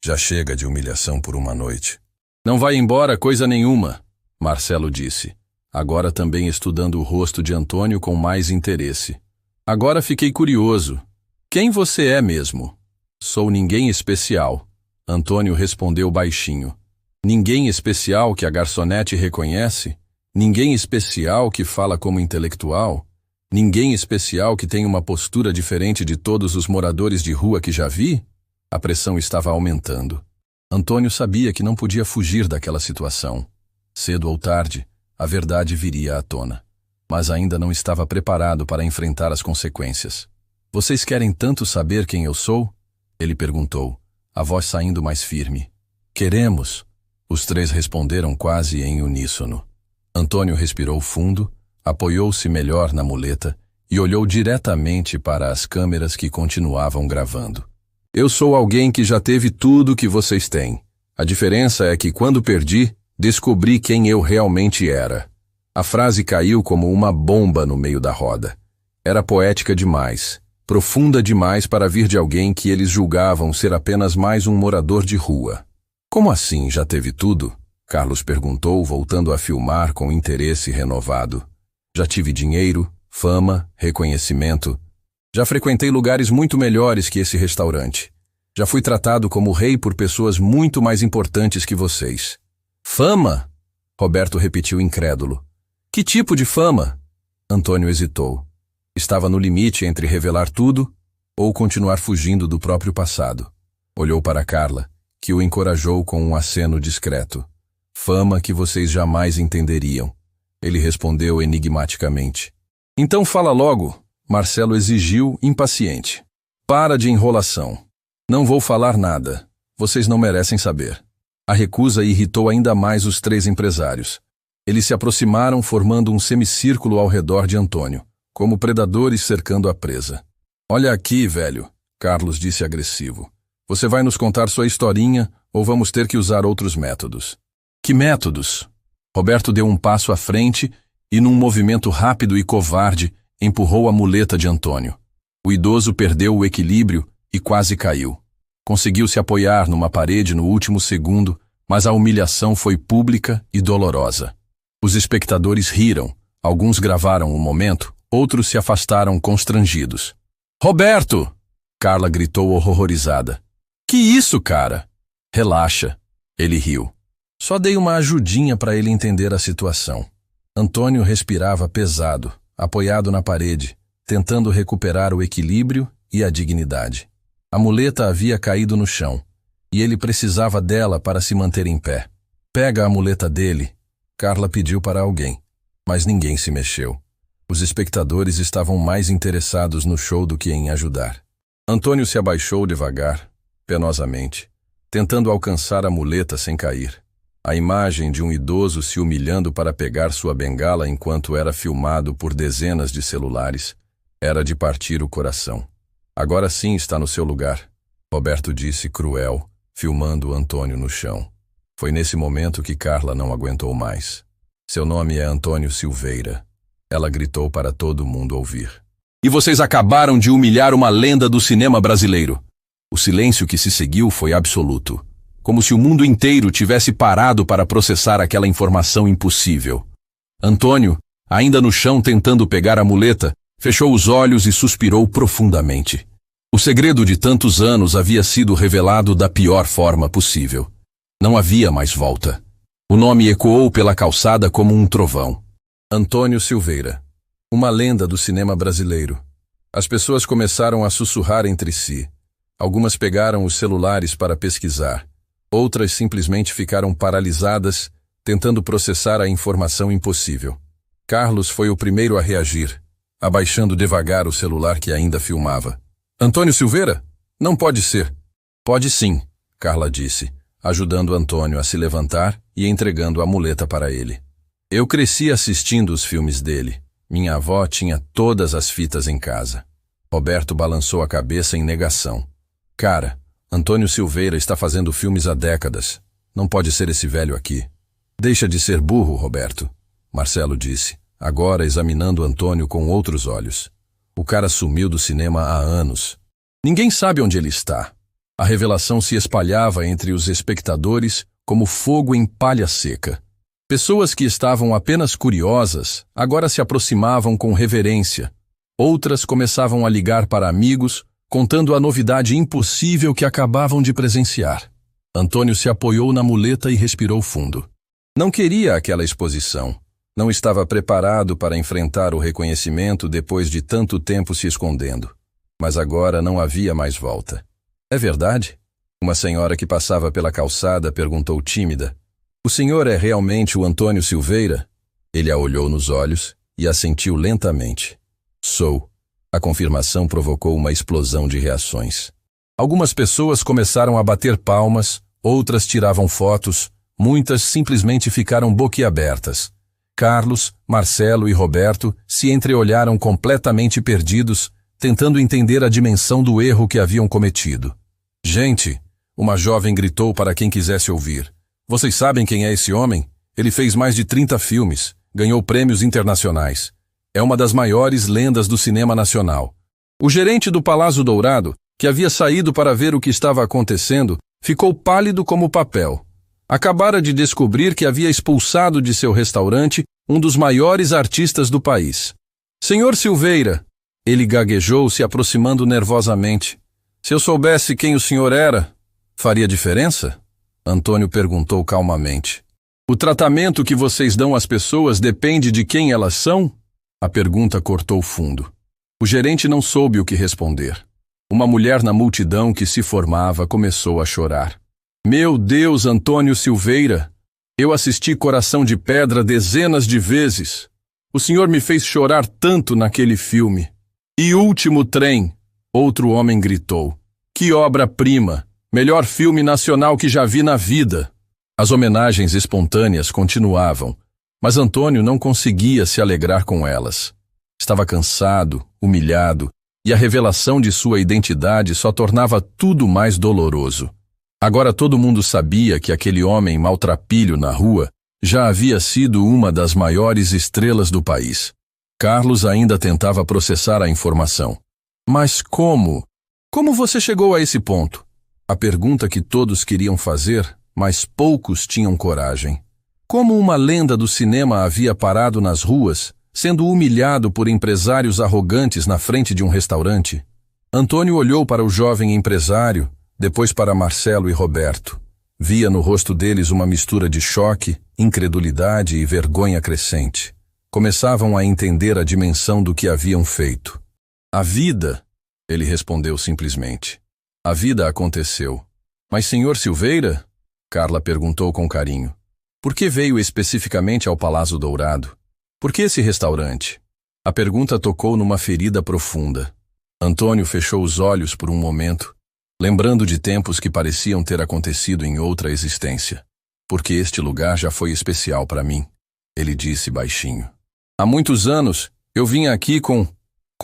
Já chega de humilhação por uma noite. Não vai embora coisa nenhuma, Marcelo disse, agora também estudando o rosto de Antônio com mais interesse. Agora fiquei curioso. Quem você é mesmo? Sou ninguém especial, Antônio respondeu baixinho. Ninguém especial que a garçonete reconhece? Ninguém especial que fala como intelectual? Ninguém especial que tem uma postura diferente de todos os moradores de rua que já vi? A pressão estava aumentando. Antônio sabia que não podia fugir daquela situação. Cedo ou tarde, a verdade viria à tona. Mas ainda não estava preparado para enfrentar as consequências. Vocês querem tanto saber quem eu sou? Ele perguntou, a voz saindo mais firme. Queremos. Os 3 responderam quase em uníssono. Antônio respirou fundo, apoiou-se melhor na muleta e olhou diretamente para as câmeras que continuavam gravando. Eu sou alguém que já teve tudo que vocês têm. A diferença é que quando perdi, descobri quem eu realmente era. A frase caiu como uma bomba no meio da roda. Era poética demais, profunda demais para vir de alguém que eles julgavam ser apenas mais um morador de rua. Como assim já teve tudo? Carlos perguntou, voltando a filmar com interesse renovado. Já tive dinheiro, fama, reconhecimento. Já frequentei lugares muito melhores que esse restaurante. Já fui tratado como rei por pessoas muito mais importantes que vocês. Fama? Roberto repetiu incrédulo. Que tipo de fama? Antônio hesitou. Estava no limite entre revelar tudo ou continuar fugindo do próprio passado. Olhou para Carla, que o encorajou com um aceno discreto. Fama que vocês jamais entenderiam. Ele respondeu enigmaticamente. Então fala logo, Marcelo exigiu, impaciente. Para de enrolação. Não vou falar nada. Vocês não merecem saber. A recusa irritou ainda mais os 3 empresários. Eles se aproximaram formando um semicírculo ao redor de Antônio, como predadores cercando a presa. Olha aqui, velho, Carlos disse agressivo. Você vai nos contar sua historinha ou vamos ter que usar outros métodos? Que métodos? Roberto deu um passo à frente e, num movimento rápido e covarde, empurrou a muleta de Antônio. O idoso perdeu o equilíbrio e quase caiu. Conseguiu se apoiar numa parede no último segundo, mas a humilhação foi pública e dolorosa. Os espectadores riram, alguns gravaram o momento, outros se afastaram constrangidos. Roberto! Carla gritou horrorizada. Que isso, cara? Relaxa. Ele riu. Só dei uma ajudinha para ele entender a situação. Antônio respirava pesado, apoiado na parede, tentando recuperar o equilíbrio e a dignidade. A muleta havia caído no chão, e ele precisava dela para se manter em pé. Pega a muleta dele, Carla pediu para alguém, mas ninguém se mexeu. Os espectadores estavam mais interessados no show do que em ajudar. Antônio se abaixou devagar, penosamente, tentando alcançar a muleta sem cair. A imagem de um idoso se humilhando para pegar sua bengala enquanto era filmado por dezenas de celulares era de partir o coração. Agora sim está no seu lugar, Roberto disse cruel, filmando Antônio no chão. Foi nesse momento que Carla não aguentou mais. Seu nome é Antônio Silveira. Ela gritou para todo mundo ouvir. E vocês acabaram de humilhar uma lenda do cinema brasileiro. O silêncio que se seguiu foi absoluto, como se o mundo inteiro tivesse parado para processar aquela informação impossível. Antônio, ainda no chão tentando pegar a muleta, fechou os olhos e suspirou profundamente. O segredo de tantos anos havia sido revelado da pior forma possível. Não havia mais volta. O nome ecoou pela calçada como um trovão. Antônio Silveira, uma lenda do cinema brasileiro. As pessoas começaram a sussurrar entre si. Algumas pegaram os celulares para pesquisar. Outras simplesmente ficaram paralisadas, tentando processar a informação impossível. Carlos foi o primeiro a reagir, abaixando devagar o celular que ainda filmava. Antônio Silveira? Não pode ser. Pode sim, Carla disse, ajudando Antônio a se levantar e entregando a muleta para ele. Eu cresci assistindo os filmes dele. Minha avó tinha todas as fitas em casa. Roberto balançou a cabeça em negação. Cara, Antônio Silveira está fazendo filmes há décadas. Não pode ser esse velho aqui. Deixa de ser burro, Roberto, Marcelo disse, agora examinando Antônio com outros olhos. O cara sumiu do cinema há anos. Ninguém sabe onde ele está. A revelação se espalhava entre os espectadores como fogo em palha seca. Pessoas que estavam apenas curiosas agora se aproximavam com reverência. Outras começavam a ligar para amigos, contando a novidade impossível que acabavam de presenciar. Antônio se apoiou na muleta e respirou fundo. Não queria aquela exposição. Não estava preparado para enfrentar o reconhecimento depois de tanto tempo se escondendo. Mas agora não havia mais volta. É verdade? Uma senhora que passava pela calçada perguntou tímida. O senhor é realmente o Antônio Silveira? Ele a olhou nos olhos e assentiu lentamente. Sou. A confirmação provocou uma explosão de reações. Algumas pessoas começaram a bater palmas, outras tiravam fotos, muitas simplesmente ficaram boquiabertas. Carlos, Marcelo e Roberto se entreolharam completamente perdidos, tentando entender a dimensão do erro que haviam cometido. Gente, uma jovem gritou para quem quisesse ouvir. Vocês sabem quem é esse homem? Ele fez mais de 30 filmes, ganhou prêmios internacionais. É uma das maiores lendas do cinema nacional. O gerente do Palácio Dourado, que havia saído para ver o que estava acontecendo, ficou pálido como papel. Acabara de descobrir que havia expulsado de seu restaurante um dos maiores artistas do país. Senhor Silveira, ele gaguejou se aproximando nervosamente. Se eu soubesse quem o senhor era, faria diferença? Antônio perguntou calmamente. O tratamento que vocês dão às pessoas depende de quem elas são? A pergunta cortou fundo. O gerente não soube o que responder. Uma mulher na multidão que se formava começou a chorar. Meu Deus, Antônio Silveira! Eu assisti Coração de Pedra dezenas de vezes. O senhor me fez chorar tanto naquele filme. E Último Trem, outro homem gritou. Que obra-prima! Melhor filme nacional que já vi na vida. As homenagens espontâneas continuavam, mas Antônio não conseguia se alegrar com elas. Estava cansado, humilhado, e a revelação de sua identidade só tornava tudo mais doloroso. Agora todo mundo sabia que aquele homem maltrapilho na rua já havia sido uma das maiores estrelas do país. Carlos ainda tentava processar a informação. Mas como? Como você chegou a esse ponto? A pergunta que todos queriam fazer, mas poucos tinham coragem. Como uma lenda do cinema havia parado nas ruas, sendo humilhado por empresários arrogantes na frente de um restaurante? Antônio olhou para o jovem empresário, depois para Marcelo e Roberto. Via no rosto deles uma mistura de choque, incredulidade e vergonha crescente. Começavam a entender a dimensão do que haviam feito. A vida, ele respondeu simplesmente. A vida aconteceu. Mas, senhor Silveira? Carla perguntou com carinho. Por que veio especificamente ao Palácio Dourado? Por que esse restaurante? A pergunta tocou numa ferida profunda. Antônio fechou os olhos por um momento, lembrando de tempos que pareciam ter acontecido em outra existência. Porque este lugar já foi especial para mim, ele disse baixinho. Há muitos anos, eu vinha aqui com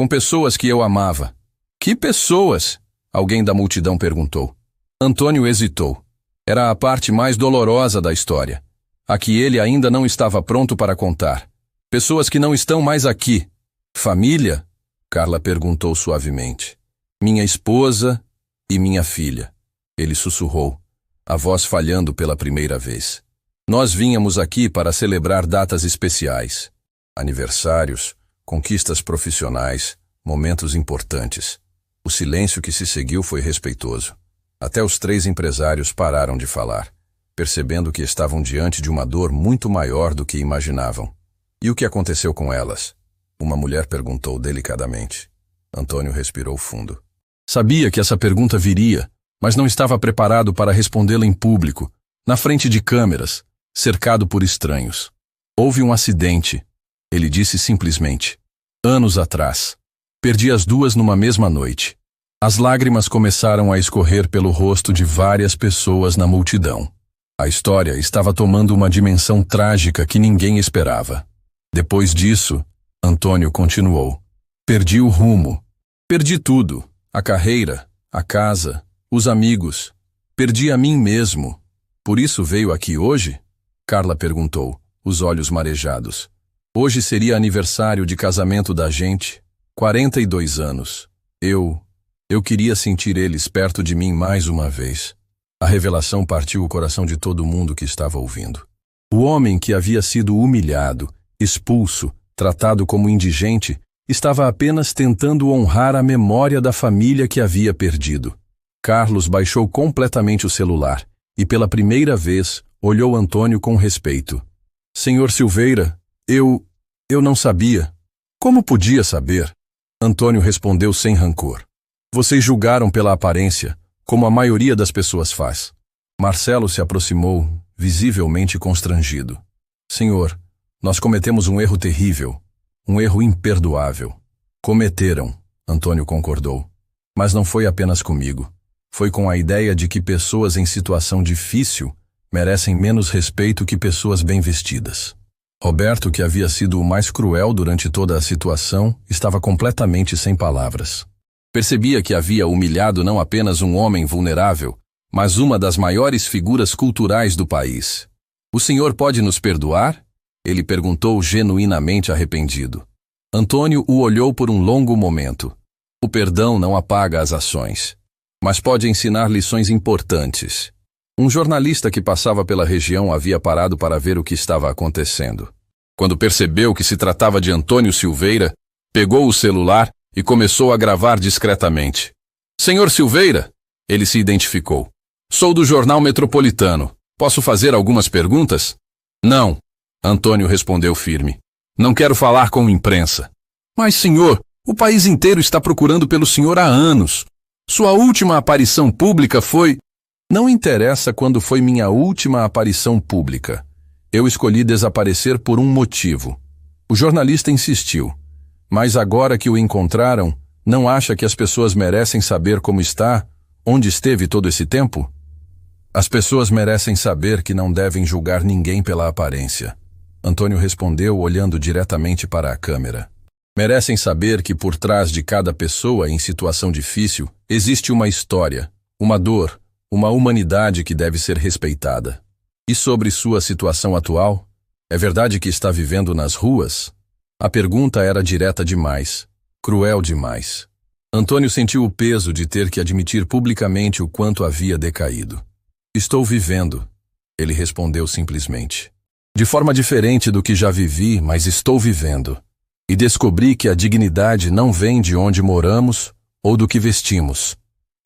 pessoas que eu amava. Que pessoas? Alguém da multidão perguntou. Antônio hesitou. Era a parte mais dolorosa da história, a que ele ainda não estava pronto para contar. Pessoas que não estão mais aqui. Família? Carla perguntou suavemente. Minha esposa e minha filha. Ele sussurrou, a voz falhando pela primeira vez. Nós vínhamos aqui para celebrar datas especiais. Aniversários, conquistas profissionais, momentos importantes. O silêncio que se seguiu foi respeitoso. Até os três empresários pararam de falar, percebendo que estavam diante de uma dor muito maior do que imaginavam. E o que aconteceu com elas? Uma mulher perguntou delicadamente. Antônio respirou fundo. Sabia que essa pergunta viria, mas não estava preparado para respondê-la em público, na frente de câmeras, cercado por estranhos. Houve um acidente, ele disse simplesmente. Anos atrás. Perdi as duas numa mesma noite. As lágrimas começaram a escorrer pelo rosto de várias pessoas na multidão. A história estava tomando uma dimensão trágica que ninguém esperava. Depois disso, Antônio continuou. Perdi o rumo. Perdi tudo. A carreira, a casa, os amigos. Perdi a mim mesmo. Por isso veio aqui hoje? Carla perguntou, os olhos marejados. Hoje seria aniversário de casamento da gente. 42 anos. Eu queria sentir eles perto de mim mais uma vez. A revelação partiu o coração de todo mundo que estava ouvindo. O homem que havia sido humilhado, expulso, tratado como indigente, estava apenas tentando honrar a memória da família que havia perdido. Carlos baixou completamente o celular e, pela primeira vez, olhou Antônio com respeito. Senhor Silveira, eu não sabia. Como podia saber? Antônio respondeu sem rancor. Vocês julgaram pela aparência, como a maioria das pessoas faz. Marcelo se aproximou, visivelmente constrangido. Senhor, nós cometemos um erro terrível, um erro imperdoável. Cometeram, Antônio concordou. Mas não foi apenas comigo. Foi com a ideia de que pessoas em situação difícil merecem menos respeito que pessoas bem vestidas. Roberto, que havia sido o mais cruel durante toda a situação, estava completamente sem palavras. Percebia que havia humilhado não apenas um homem vulnerável, mas uma das maiores figuras culturais do país. O senhor pode nos perdoar? Ele perguntou genuinamente arrependido. Antônio o olhou por um longo momento. O perdão não apaga as ações, mas pode ensinar lições importantes. Um jornalista que passava pela região havia parado para ver o que estava acontecendo. Quando percebeu que se tratava de Antônio Silveira, pegou o celular e começou a gravar discretamente. Senhor Silveira, ele se identificou. Sou do Jornal Metropolitano. Posso fazer algumas perguntas? Não, Antônio respondeu firme. Não quero falar com imprensa. Mas, senhor, o país inteiro está procurando pelo senhor há anos. Sua última aparição pública foi... Não interessa quando foi minha última aparição pública. Eu escolhi desaparecer por um motivo. O jornalista insistiu. Mas agora que o encontraram, não acha que as pessoas merecem saber como está, onde esteve todo esse tempo? As pessoas merecem saber que não devem julgar ninguém pela aparência. Antônio respondeu olhando diretamente para a câmera. Merecem saber que por trás de cada pessoa em situação difícil existe uma história, uma dor, uma humanidade que deve ser respeitada. E sobre sua situação atual? É verdade que está vivendo nas ruas? A pergunta era direta demais, cruel demais. Antônio sentiu o peso de ter que admitir publicamente o quanto havia decaído. Estou vivendo, ele respondeu simplesmente. De forma diferente do que já vivi, mas estou vivendo. E descobri que a dignidade não vem de onde moramos ou do que vestimos.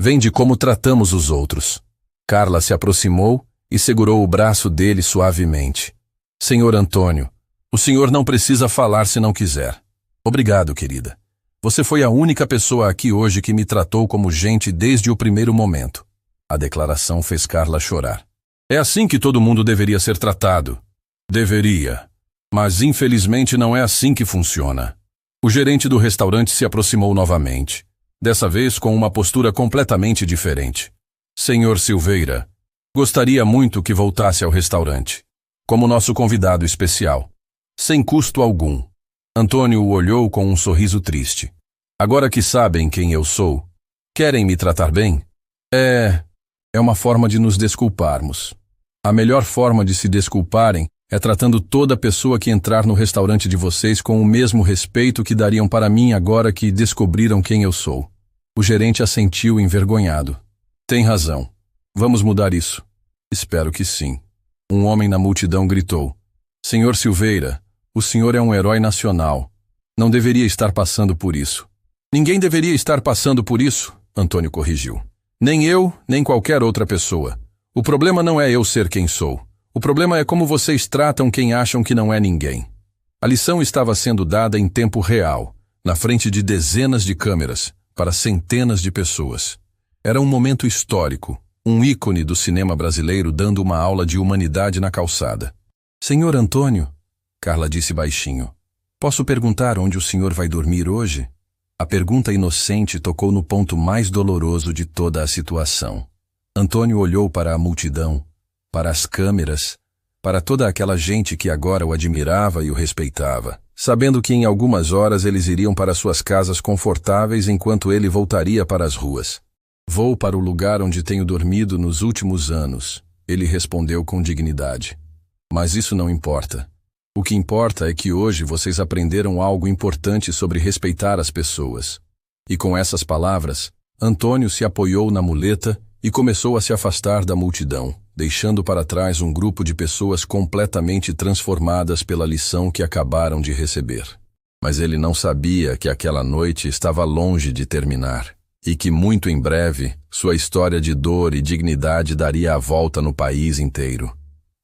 Vem de como tratamos os outros. Carla se aproximou e segurou o braço dele suavemente. Senhor Antônio, o senhor não precisa falar se não quiser. Obrigado, querida. Você foi a única pessoa aqui hoje que me tratou como gente desde o primeiro momento. A declaração fez Carla chorar. É assim que todo mundo deveria ser tratado. Deveria. Mas infelizmente não é assim que funciona. O gerente do restaurante se aproximou novamente. Dessa vez com uma postura completamente diferente. Senhor Silveira, gostaria muito que voltasse ao restaurante. Como nosso convidado especial. Sem custo algum. Antônio o olhou com um sorriso triste. Agora que sabem quem eu sou, querem me tratar bem? É uma forma de nos desculparmos. A melhor forma de se desculparem é tratando toda pessoa que entrar no restaurante de vocês com o mesmo respeito que dariam para mim agora que descobriram quem eu sou. O gerente assentiu envergonhado. Tem razão. Vamos mudar isso. Espero que sim. Um homem na multidão gritou. Senhor Silveira, o senhor é um herói nacional. Não deveria estar passando por isso. Ninguém deveria estar passando por isso, Antônio corrigiu. Nem eu, nem qualquer outra pessoa. O problema não é eu ser quem sou. O problema é como vocês tratam quem acham que não é ninguém. A lição estava sendo dada em tempo real, na frente de dezenas de câmeras, para centenas de pessoas. Era um momento histórico, um ícone do cinema brasileiro dando uma aula de humanidade na calçada. Senhor Antônio, Carla disse baixinho, posso perguntar onde o senhor vai dormir hoje? A pergunta inocente tocou no ponto mais doloroso de toda a situação. Antônio olhou para a multidão, para as câmeras, para toda aquela gente que agora o admirava e o respeitava, sabendo que em algumas horas eles iriam para suas casas confortáveis enquanto ele voltaria para as ruas. Vou para o lugar onde tenho dormido nos últimos anos, ele respondeu com dignidade. Mas isso não importa. O que importa é que hoje vocês aprenderam algo importante sobre respeitar as pessoas. E com essas palavras, Antônio se apoiou na muleta e começou a se afastar da multidão, deixando para trás um grupo de pessoas completamente transformadas pela lição que acabaram de receber. Mas ele não sabia que aquela noite estava longe de terminar, e que muito em breve sua história de dor e dignidade daria a volta no país inteiro.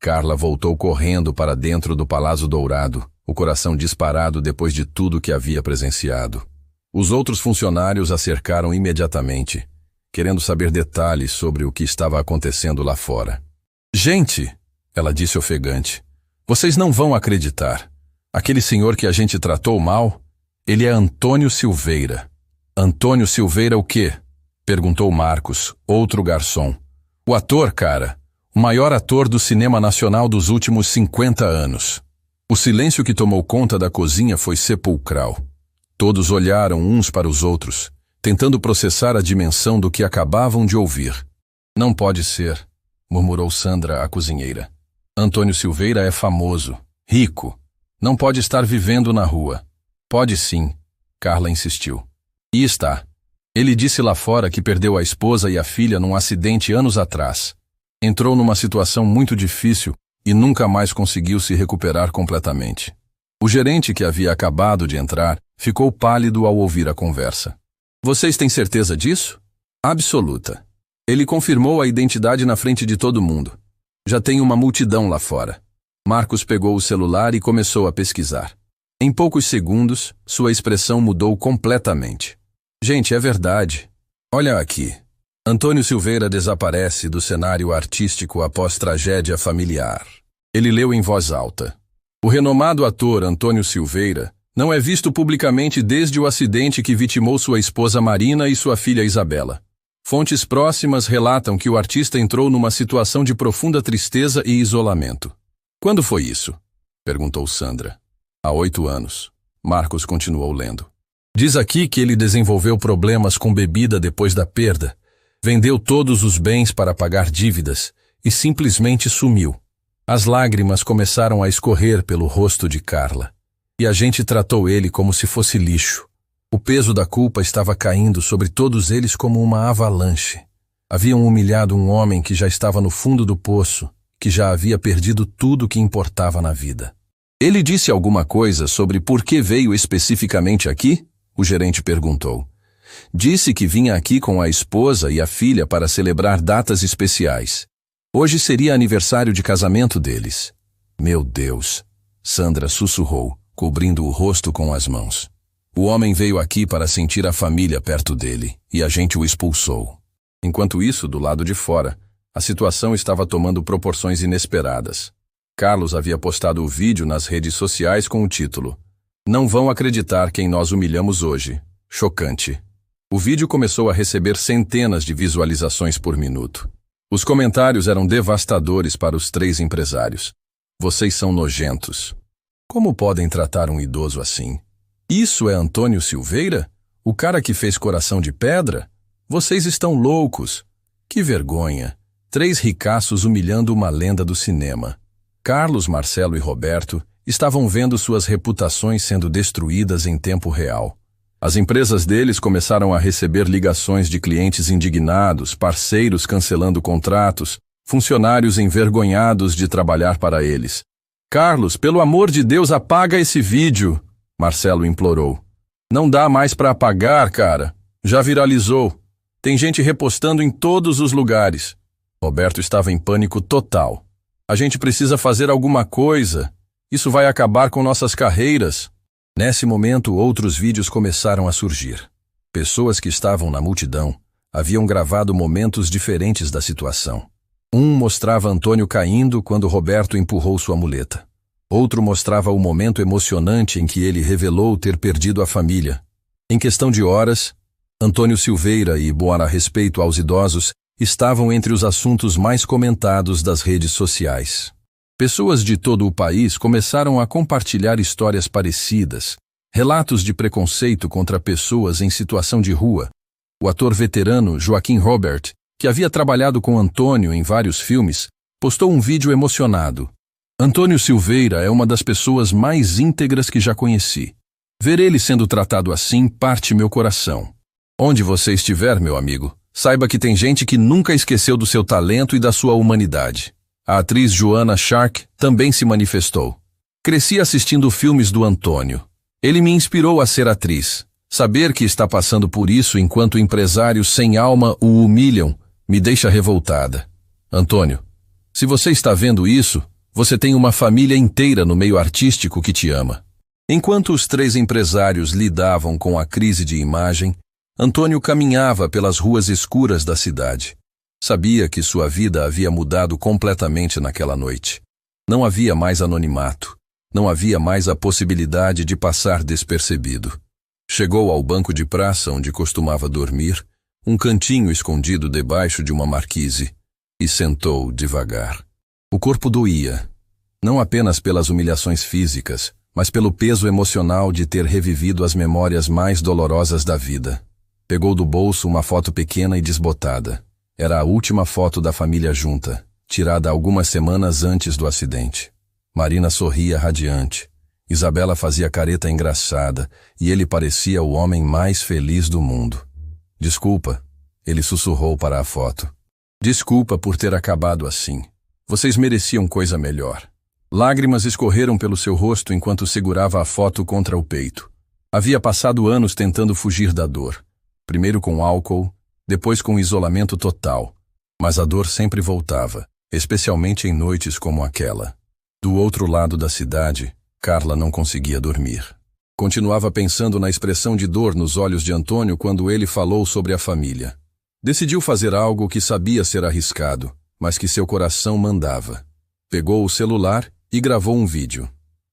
Carla voltou correndo para dentro do Palácio Dourado, o coração disparado depois de tudo que havia presenciado. Os outros funcionários a cercaram imediatamente, querendo saber detalhes sobre o que estava acontecendo lá fora. Gente, ela disse ofegante, vocês não vão acreditar. Aquele senhor que a gente tratou mal, ele é Antônio Silveira. Antônio Silveira o quê? Perguntou Marcos, outro garçom. O ator, cara. O maior ator do cinema nacional dos últimos 50 anos. O silêncio que tomou conta da cozinha foi sepulcral. Todos olharam uns para os outros, tentando processar a dimensão do que acabavam de ouvir. Não pode ser, murmurou Sandra, a cozinheira. Antônio Silveira é famoso, rico. Não pode estar vivendo na rua. Pode sim, Carla insistiu. E está. Ele disse lá fora que perdeu a esposa e a filha num acidente anos atrás. Entrou numa situação muito difícil e nunca mais conseguiu se recuperar completamente. O gerente, que havia acabado de entrar, ficou pálido ao ouvir a conversa. Vocês têm certeza disso? Absoluta. Ele confirmou a identidade na frente de todo mundo. Já tem uma multidão lá fora. Marcos pegou o celular e começou a pesquisar. Em poucos segundos, sua expressão mudou completamente. Gente, é verdade. Olha aqui. Antônio Silveira desaparece do cenário artístico após tragédia familiar. Ele leu em voz alta. O renomado ator Antônio Silveira não é visto publicamente desde o acidente que vitimou sua esposa Marina e sua filha Isabela. Fontes próximas relatam que o artista entrou numa situação de profunda tristeza e isolamento. Quando foi isso? Perguntou Sandra. Há 8 anos. Marcos continuou lendo. Diz aqui que ele desenvolveu problemas com bebida depois da perda, vendeu todos os bens para pagar dívidas e simplesmente sumiu. As lágrimas começaram a escorrer pelo rosto de Carla, e a gente tratou ele como se fosse lixo. O peso da culpa estava caindo sobre todos eles como uma avalanche. Haviam humilhado um homem que já estava no fundo do poço, que já havia perdido tudo que importava na vida. Ele disse alguma coisa sobre por que veio especificamente aqui? O gerente perguntou. Disse que vinha aqui com a esposa e a filha para celebrar datas especiais. Hoje seria aniversário de casamento deles. Meu Deus! Sandra sussurrou, cobrindo o rosto com as mãos. O homem veio aqui para sentir a família perto dele, e a gente o expulsou. Enquanto isso, do lado de fora, a situação estava tomando proporções inesperadas. Carlos havia postado o vídeo nas redes sociais com o título "Não vão acreditar quem nós humilhamos hoje. Chocante." O vídeo começou a receber centenas de visualizações por minuto. Os comentários eram devastadores para os 3 empresários. Vocês são nojentos. Como podem tratar um idoso assim? Isso é Antônio Silveira? O cara que fez Coração de Pedra? Vocês estão loucos. Que vergonha. 3 ricaços humilhando uma lenda do cinema. Carlos, Marcelo e Roberto estavam vendo suas reputações sendo destruídas em tempo real. As empresas deles começaram a receber ligações de clientes indignados, parceiros cancelando contratos, funcionários envergonhados de trabalhar para eles. Carlos, pelo amor de Deus, apaga esse vídeo, Marcelo implorou. Não dá mais para apagar, cara. Já viralizou. Tem gente repostando em todos os lugares. Roberto estava em pânico total. A gente precisa fazer alguma coisa. Isso vai acabar com nossas carreiras. Nesse momento, outros vídeos começaram a surgir. Pessoas que estavam na multidão haviam gravado momentos diferentes da situação. Um mostrava Antônio caindo quando Roberto empurrou sua muleta. Outro mostrava o momento emocionante em que ele revelou ter perdido a família. Em questão de horas, Antônio Silveira e Boa a respeito aos idosos estavam entre os assuntos mais comentados das redes sociais. Pessoas de todo o país começaram a compartilhar histórias parecidas, relatos de preconceito contra pessoas em situação de rua. O ator veterano Joaquim Robert, que havia trabalhado com Antônio em vários filmes, postou um vídeo emocionado. Antônio Silveira é uma das pessoas mais íntegras que já conheci. Ver ele sendo tratado assim parte meu coração. Onde você estiver, meu amigo, saiba que tem gente que nunca esqueceu do seu talento e da sua humanidade. A atriz Joana Shark também se manifestou. Cresci assistindo filmes do Antônio. Ele me inspirou a ser atriz. Saber que está passando por isso enquanto empresários sem alma o humilham me deixa revoltada. Antônio, se você está vendo isso, você tem uma família inteira no meio artístico que te ama. Enquanto os 3 empresários lidavam com a crise de imagem, Antônio caminhava pelas ruas escuras da cidade. Sabia que sua vida havia mudado completamente naquela noite. Não havia mais anonimato. Não havia mais a possibilidade de passar despercebido. Chegou ao banco de praça onde costumava dormir, um cantinho escondido debaixo de uma marquise, e sentou devagar. O corpo doía, não apenas pelas humilhações físicas, mas pelo peso emocional de ter revivido as memórias mais dolorosas da vida. Pegou do bolso uma foto pequena e desbotada. Era a última foto da família junta, tirada algumas semanas antes do acidente. Marina sorria radiante. Isabela fazia careta engraçada e ele parecia o homem mais feliz do mundo. Desculpa, ele sussurrou para a foto. Desculpa por ter acabado assim. Vocês mereciam coisa melhor. Lágrimas escorreram pelo seu rosto enquanto segurava a foto contra o peito. Havia passado anos tentando fugir da dor. Primeiro com álcool, depois com isolamento total. Mas a dor sempre voltava, especialmente em noites como aquela. Do outro lado da cidade, Carla não conseguia dormir. Continuava pensando na expressão de dor nos olhos de Antônio quando ele falou sobre a família. Decidiu fazer algo que sabia ser arriscado, mas que seu coração mandava. Pegou o celular e gravou um vídeo.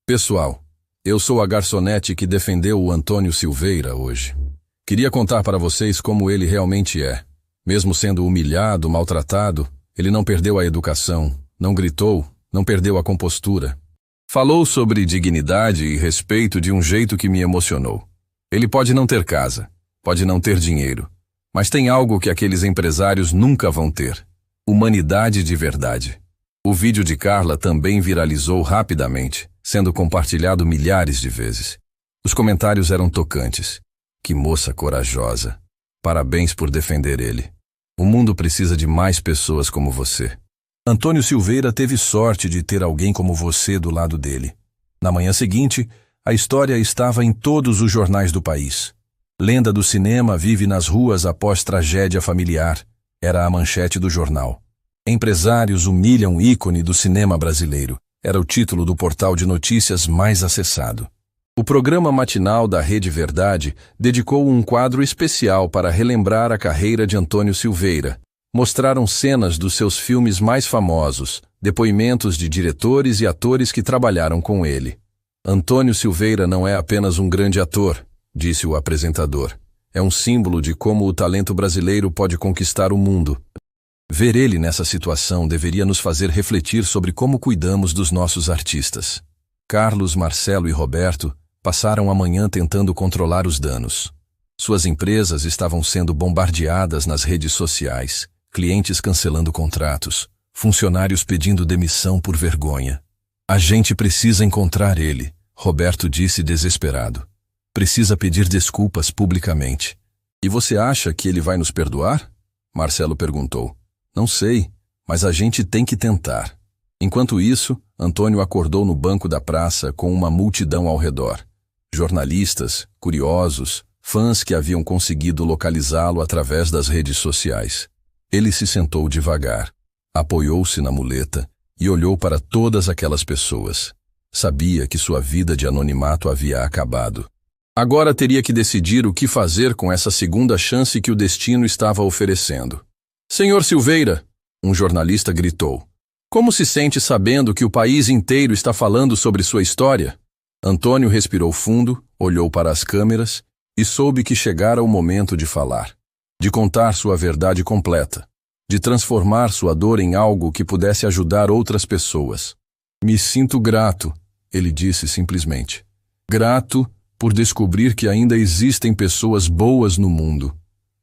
Pessoal, eu sou a garçonete que defendeu o Antônio Silveira hoje. Queria contar para vocês como ele realmente é. Mesmo sendo humilhado, maltratado, ele não perdeu a educação, não gritou, não perdeu a compostura. Falou sobre dignidade e respeito de um jeito que me emocionou. Ele pode não ter casa, pode não ter dinheiro, mas tem algo que aqueles empresários nunca vão ter: humanidade de verdade. O vídeo de Carla também viralizou rapidamente, sendo compartilhado milhares de vezes. Os comentários eram tocantes. Que moça corajosa. Parabéns por defender ele. O mundo precisa de mais pessoas como você. Antônio Silveira teve sorte de ter alguém como você do lado dele. Na manhã seguinte, a história estava em todos os jornais do país. Lenda do cinema vive nas ruas após tragédia familiar. Era a manchete do jornal. Empresários humilham ícone do cinema brasileiro. Era o título do portal de notícias mais acessado. O programa matinal da Rede Verdade dedicou um quadro especial para relembrar a carreira de Antônio Silveira. Mostraram cenas dos seus filmes mais famosos, depoimentos de diretores e atores que trabalharam com ele. Antônio Silveira não é apenas um grande ator, disse o apresentador. É um símbolo de como o talento brasileiro pode conquistar o mundo. Ver ele nessa situação deveria nos fazer refletir sobre como cuidamos dos nossos artistas. Carlos, Marcelo e Roberto passaram a manhã tentando controlar os danos. Suas empresas estavam sendo bombardeadas nas redes sociais, clientes cancelando contratos, funcionários pedindo demissão por vergonha. A gente precisa encontrar ele, Roberto disse desesperado. Precisa pedir desculpas publicamente. E você acha que ele vai nos perdoar? Marcelo perguntou. Não sei, mas a gente tem que tentar. Enquanto isso, Antônio acordou no banco da praça com uma multidão ao redor. Jornalistas, curiosos, fãs que haviam conseguido localizá-lo através das redes sociais. Ele se sentou devagar, apoiou-se na muleta e olhou para todas aquelas pessoas. Sabia que sua vida de anonimato havia acabado. Agora teria que decidir o que fazer com essa segunda chance que o destino estava oferecendo. Senhor Silveira, um jornalista gritou. Como se sente sabendo que o país inteiro está falando sobre sua história? Antônio respirou fundo, olhou para as câmeras e soube que chegara o momento de falar, de contar sua verdade completa, de transformar sua dor em algo que pudesse ajudar outras pessoas. Me sinto grato, ele disse simplesmente. Grato por descobrir que ainda existem pessoas boas no mundo,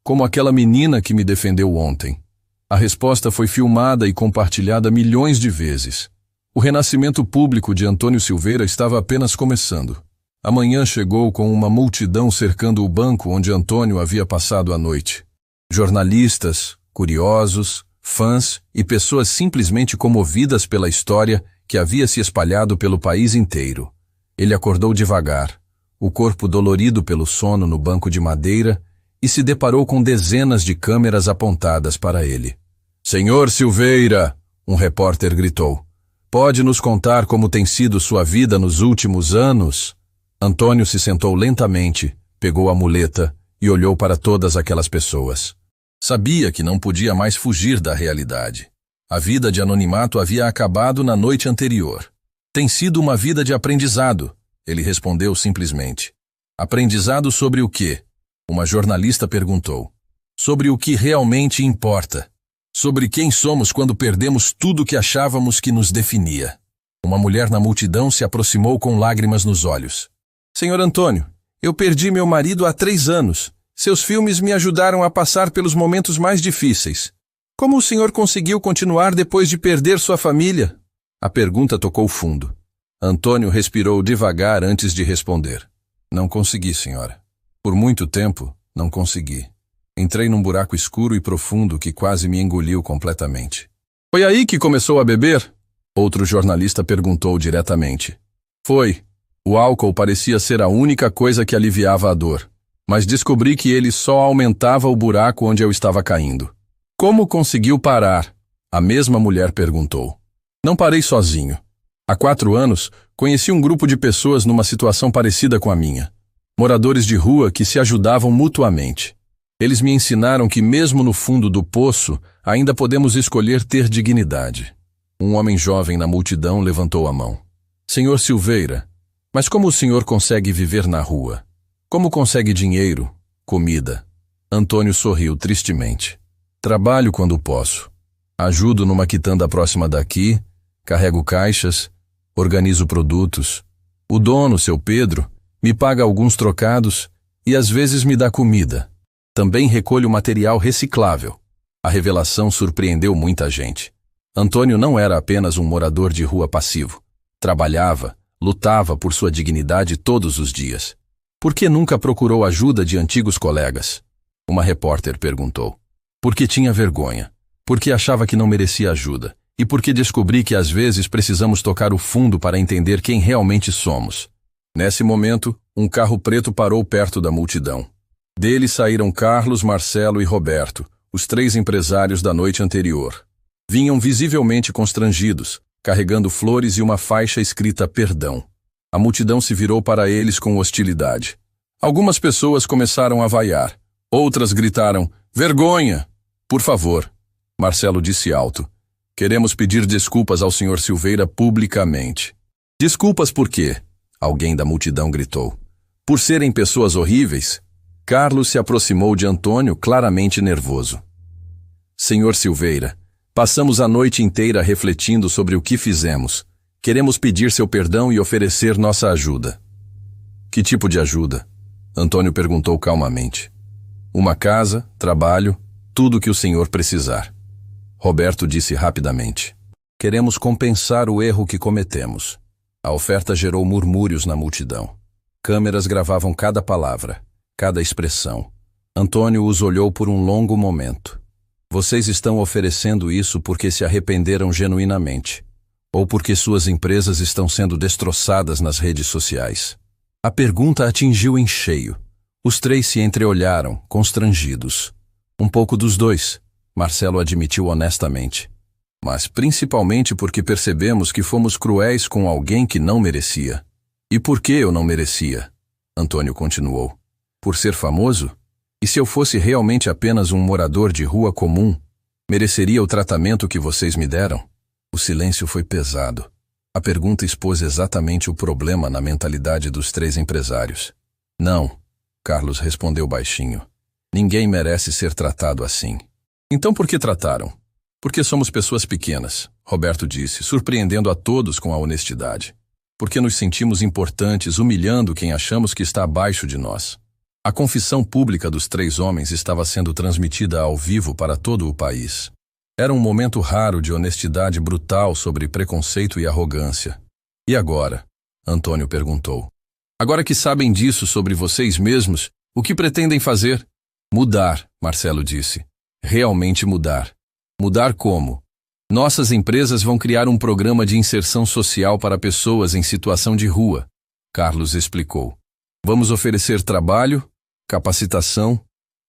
como aquela menina que me defendeu ontem. A resposta foi filmada e compartilhada milhões de vezes. O renascimento público de Antônio Silveira estava apenas começando. Amanhã chegou com uma multidão cercando o banco onde Antônio havia passado a noite. Jornalistas, curiosos, fãs e pessoas simplesmente comovidas pela história que havia se espalhado pelo país inteiro. Ele acordou devagar, o corpo dolorido pelo sono no banco de madeira, e se deparou com dezenas de câmeras apontadas para ele. Senhor Silveira, um repórter gritou. Pode nos contar como tem sido sua vida nos últimos anos? Antônio se sentou lentamente, pegou a muleta e olhou para todas aquelas pessoas. Sabia que não podia mais fugir da realidade. A vida de anonimato havia acabado na noite anterior. Tem sido uma vida de aprendizado, ele respondeu simplesmente. Aprendizado sobre o quê? Uma jornalista perguntou. Sobre o que realmente importa. Sobre quem somos quando perdemos tudo que achávamos que nos definia. Uma mulher na multidão se aproximou com lágrimas nos olhos. Senhor Antônio, eu perdi meu marido há 3 anos. Seus filmes me ajudaram a passar pelos momentos mais difíceis. Como o senhor conseguiu continuar depois de perder sua família? A pergunta tocou fundo. Antônio respirou devagar antes de responder. Não consegui, senhora. Por muito tempo, não consegui. Entrei num buraco escuro e profundo que quase me engoliu completamente. Foi aí que começou a beber? Outro jornalista perguntou diretamente. Foi. O álcool parecia ser a única coisa que aliviava a dor. Mas descobri que ele só aumentava o buraco onde eu estava caindo. Como conseguiu parar? A mesma mulher perguntou. Não parei sozinho. Há 4 anos, conheci um grupo de pessoas numa situação parecida com a minha. Moradores de rua que se ajudavam mutuamente. Eles me ensinaram que mesmo no fundo do poço, ainda podemos escolher ter dignidade. Um homem jovem na multidão levantou a mão. Senhor Silveira, mas como o senhor consegue viver na rua? Como consegue dinheiro, comida? Antônio sorriu tristemente. Trabalho quando posso. Ajudo numa quitanda próxima daqui, carrego caixas, organizo produtos. O dono, seu Pedro, me paga alguns trocados e às vezes me dá comida. Também recolho material reciclável. A revelação surpreendeu muita gente. Antônio não era apenas um morador de rua passivo. Trabalhava, lutava por sua dignidade todos os dias. Por que nunca procurou ajuda de antigos colegas? Uma repórter perguntou. Porque tinha vergonha. Porque achava que não merecia ajuda. E porque descobri que às vezes precisamos tocar o fundo para entender quem realmente somos. Nesse momento, um carro preto parou perto da multidão. Dele saíram Carlos, Marcelo e Roberto, os 3 empresários da noite anterior. Vinham visivelmente constrangidos, carregando flores e uma faixa escrita perdão. A multidão se virou para eles com hostilidade. Algumas pessoas começaram a vaiar. Outras gritaram, vergonha! Por favor, Marcelo disse alto. Queremos pedir desculpas ao Sr. Silveira publicamente. Desculpas por quê? Alguém da multidão gritou. Por serem pessoas horríveis? Carlos se aproximou de Antônio, claramente nervoso. Senhor Silveira, passamos a noite inteira refletindo sobre o que fizemos. Queremos pedir seu perdão e oferecer nossa ajuda. Que tipo de ajuda? Antônio perguntou calmamente. Uma casa, trabalho, tudo o que o senhor precisar. Roberto disse rapidamente. Queremos compensar o erro que cometemos. A oferta gerou murmúrios na multidão. Câmeras gravavam cada palavra, cada expressão. Antônio os olhou por um longo momento. Vocês estão oferecendo isso porque se arrependeram genuinamente, ou porque suas empresas estão sendo destroçadas nas redes sociais. A pergunta atingiu em cheio. Os 3 se entreolharam, constrangidos. Um pouco dos dois, Marcelo admitiu honestamente. Mas principalmente porque percebemos que fomos cruéis com alguém que não merecia. E por que eu não merecia? Antônio continuou. Por ser famoso? E se eu fosse realmente apenas um morador de rua comum, mereceria o tratamento que vocês me deram? O silêncio foi pesado. A pergunta expôs exatamente o problema na mentalidade dos 3 empresários. Não, Carlos respondeu baixinho. Ninguém merece ser tratado assim. Então por que trataram? Porque somos pessoas pequenas, Roberto disse, surpreendendo a todos com a honestidade. Porque nos sentimos importantes, humilhando quem achamos que está abaixo de nós. A confissão pública dos 3 homens estava sendo transmitida ao vivo para todo o país. Era um momento raro de honestidade brutal sobre preconceito e arrogância. E agora? Antônio perguntou. Agora que sabem disso sobre vocês mesmos, o que pretendem fazer? Mudar, Marcelo disse. Realmente mudar. Mudar como? Nossas empresas vão criar um programa de inserção social para pessoas em situação de rua, Carlos explicou. Vamos oferecer trabalho, capacitação,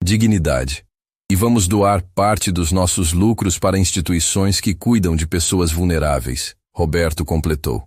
dignidade. E vamos doar parte dos nossos lucros para instituições que cuidam de pessoas vulneráveis, Roberto completou.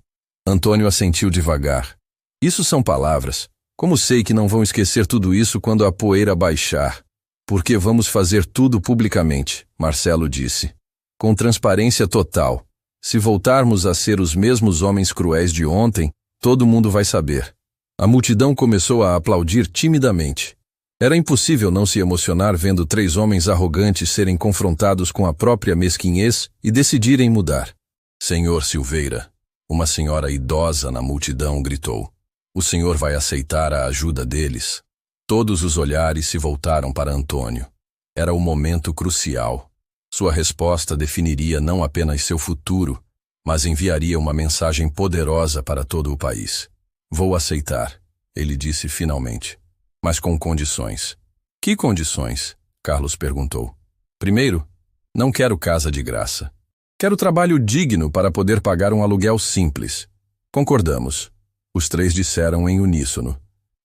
Antônio assentiu devagar. Isso são palavras. Como sei que não vão esquecer tudo isso quando a poeira baixar? Porque vamos fazer tudo publicamente, Marcelo disse. Com transparência total. Se voltarmos a ser os mesmos homens cruéis de ontem, todo mundo vai saber. A multidão começou a aplaudir timidamente. Era impossível não se emocionar vendo 3 homens arrogantes serem confrontados com a própria mesquinhez e decidirem mudar. Senhor Silveira, uma senhora idosa na multidão gritou. O senhor vai aceitar a ajuda deles? Todos os olhares se voltaram para Antônio. Era o momento crucial. Sua resposta definiria não apenas seu futuro, mas enviaria uma mensagem poderosa para todo o país. Vou aceitar, ele disse finalmente. Mas com condições. Que condições? Carlos perguntou. Primeiro, não quero casa de graça. Quero trabalho digno para poder pagar um aluguel simples. Concordamos. Os 3 disseram em uníssono.